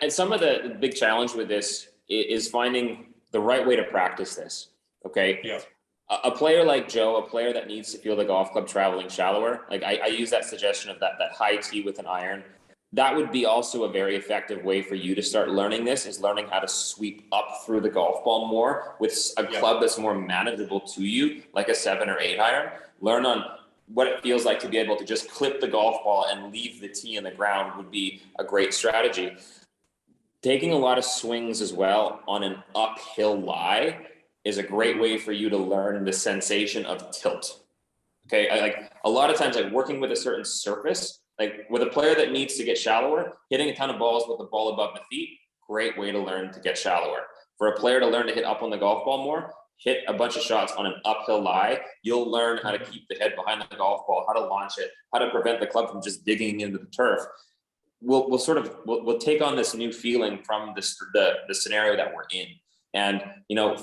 And some of the big challenge with this is finding the right way to practice this. Okay. Yeah. A player like Joe, a player that needs to feel the golf club traveling shallower, like I use that suggestion of that high tee with an iron. That would be also a very effective way for you to start learning this, is learning how to sweep up through the golf ball more with a club that's more manageable to you, like a 7 or 8 iron. Learn on what it feels like to be able to just clip the golf ball and leave the tee in the ground would be a great strategy. Taking a lot of swings as well on an uphill lie is a great way for you to learn the sensation of tilt. Okay, like a lot of times, like working with a certain surface, like with a player that needs to get shallower, hitting a ton of balls with the ball above the feet, great way to learn to get shallower. For a player to learn to hit up on the golf ball more, hit a bunch of shots on an uphill lie. You'll learn how to keep the head behind the golf ball, how to launch it, how to prevent the club from just digging into the turf. We'll take on this new feeling from the scenario that we're in. And,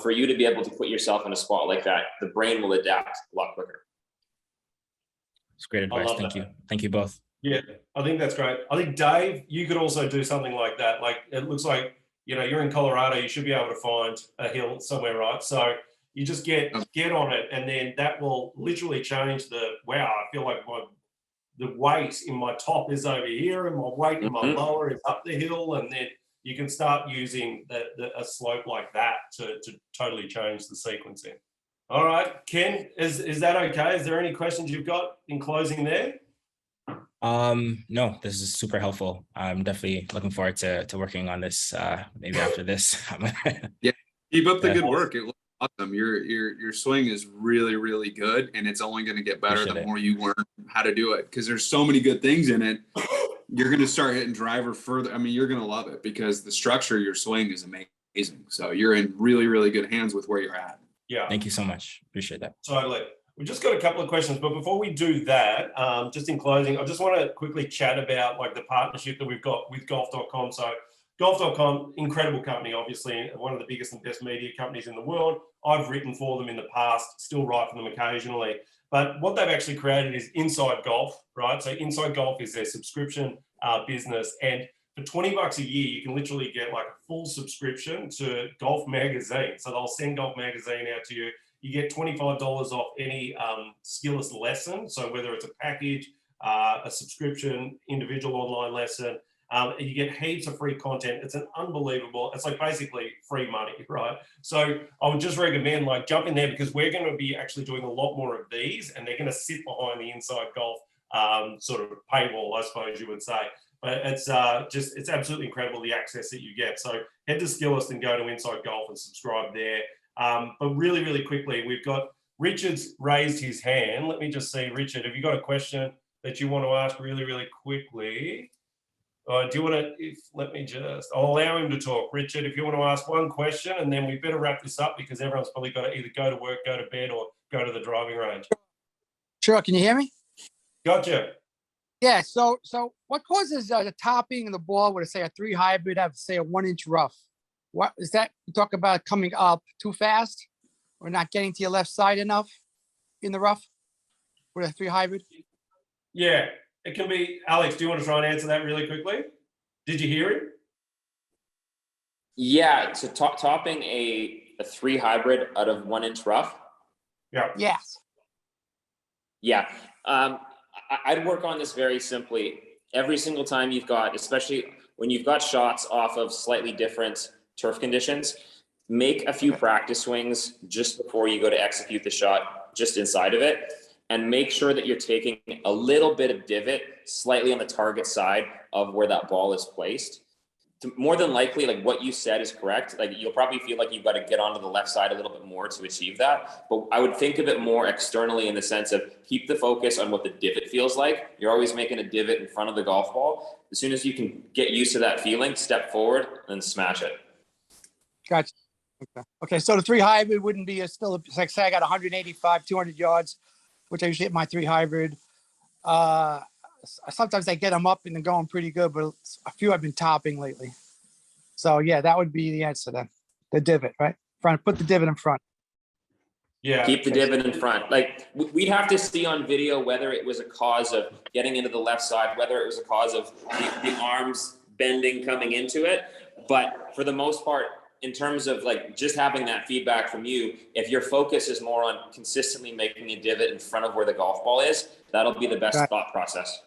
for you to be able to put yourself in a spot like that, the brain will adapt a lot quicker. It's great advice. Thank you. Thank you both. Yeah, I think that's great. I think, Dave, you could also do something like that. Like, it looks like, you're in Colorado, you should be able to find a hill somewhere, right? So you just get on it, and then that will literally change I feel like the weight in my top is over here and my weight in my lower is up the hill, and then you can start using a slope like that to totally change the sequencing. All right, Ken, is that okay? Is there any questions you've got in closing there? No, this is super helpful. I'm definitely looking forward to working on this maybe after this. Yeah, keep up the good work. It looks awesome. Your swing is really, really good, and it's only going to get better the more you learn how to do it. Because there's so many good things in it. You're going to start hitting driver further. I mean, you're going to love it because the structure of your swing is amazing. So you're in really, really good hands with where you're at. Yeah. Thank you so much. Appreciate that. Totally. We've just got a couple of questions, but before we do that, just in closing, I just want to quickly chat about like the partnership that we've got with golf.com. So golf.com, incredible company, obviously one of the biggest and best media companies in the world. I've written for them in the past, still write for them occasionally. But what they've actually created is Inside Golf, right? So Inside Golf is their subscription business. And for $20 a year, you can literally get like a full subscription to Golf Magazine. So they'll send Golf Magazine out to you. You get $25 off any Skillest lesson. So whether it's a package, a subscription, individual online lesson, you get heaps of free content. It's an unbelievable, it's like basically free money, right? So I would just recommend like jump in there because we're going to be actually doing a lot more of these and they're going to sit behind the Inside Golf sort of paywall, I suppose you would say. But it's it's absolutely incredible the access that you get. So head to Skillest and go to Inside Golf and subscribe there. But really, really quickly, we've got Richard's raised his hand. Let me just see, Richard, have you got a question that you want to ask really, really quickly? Do you want to, I'll allow him to talk. Richard, if you want to ask one question, and then we better wrap this up because everyone's probably got to either go to work, go to bed, or go to the driving range. Sure. Can you hear me? Gotcha. Yeah. So what causes the topping of the ball with, say, a 3 hybrid have, say, a 1-inch rough? What is that? You talk about coming up too fast or not getting to your left side enough in the rough with a 3 hybrid? Yeah, it can be. Alex, do you want to try and answer that really quickly? Did you hear it? Yeah, so topping a 3 hybrid out of 1-inch rough. Yeah. Yes. Yeah. I'd work on this very simply. Every single time you've got, especially when you've got shots off of slightly different turf conditions, make a few practice swings just before you go to execute the shot just inside of it. And make sure that you're taking a little bit of divot slightly on the target side of where that ball is placed. More than likely, like what you said is correct. Like you'll probably feel like you've got to get onto the left side a little bit more to achieve that. But I would think of it more externally in the sense of keep the focus on what the divot feels like. You're always making a divot in front of the golf ball. As soon as you can get used to that feeling, step forward and smash it. Gotcha. Okay. So the 3 hybrid wouldn't be still, like say I got 185, 200 yards, which I usually hit my 3 hybrid. Sometimes I get them up and they're going pretty good, but a few I've been topping lately. So yeah, that would be the answer then. The divot, right? Put the divot in front. Yeah. Keep the divot in front. Like we'd have to see on video whether it was a cause of getting into the left side, whether it was a cause of the arms bending coming into it. But for the most part, in terms of like just having that feedback from you, if your focus is more on consistently making a divot in front of where the golf ball is, that'll be the best thought process.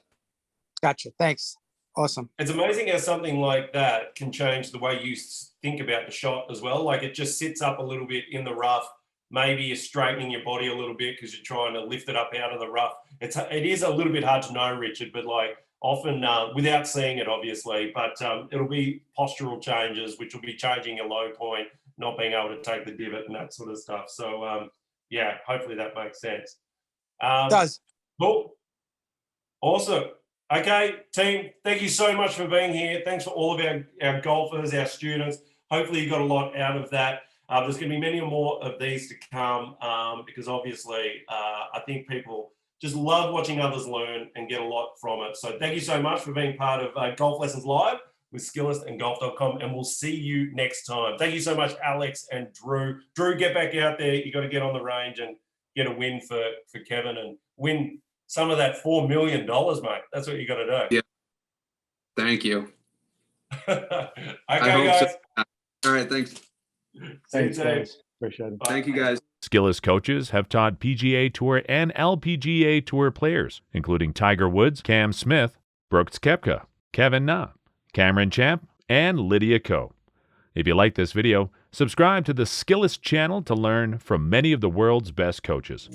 Gotcha. Thanks. Awesome. It's amazing how something like that can change the way you think about the shot as well. Like it just sits up a little bit in the rough. Maybe you're straightening your body a little bit because you're trying to lift it up out of the rough. It is a little bit hard to know, Richard, but like often without seeing it, obviously, but it'll be postural changes, which will be changing your low point, not being able to take the divot and that sort of stuff. So yeah, hopefully that makes sense. It does. Cool. Awesome. Okay, team, thank you so much for being here. Thanks for all of our golfers, our students. Hopefully you got a lot out of that. There's going to be many more of these to come because obviously I think people just love watching others learn and get a lot from it. So thank you so much for being part of Golf Lessons Live with Skillest and golf.com, and we'll see you next time. Thank you so much, Alex and Drew. Drew, get back out there. You got to get on the range and get a win for Kevin and win some of that $4 million, mate. That's what you got to do. Yeah. Thank you. Okay, guys. So. All right. Thanks. Thanks, guys. Appreciate it. Thank you, guys. Skillest coaches have taught PGA Tour and LPGA Tour players, including Tiger Woods, Cam Smith, Brooks Koepka, Kevin Na, Cameron Champ, and Lydia Ko. If you like this video, subscribe to the Skillest channel to learn from many of the world's best coaches.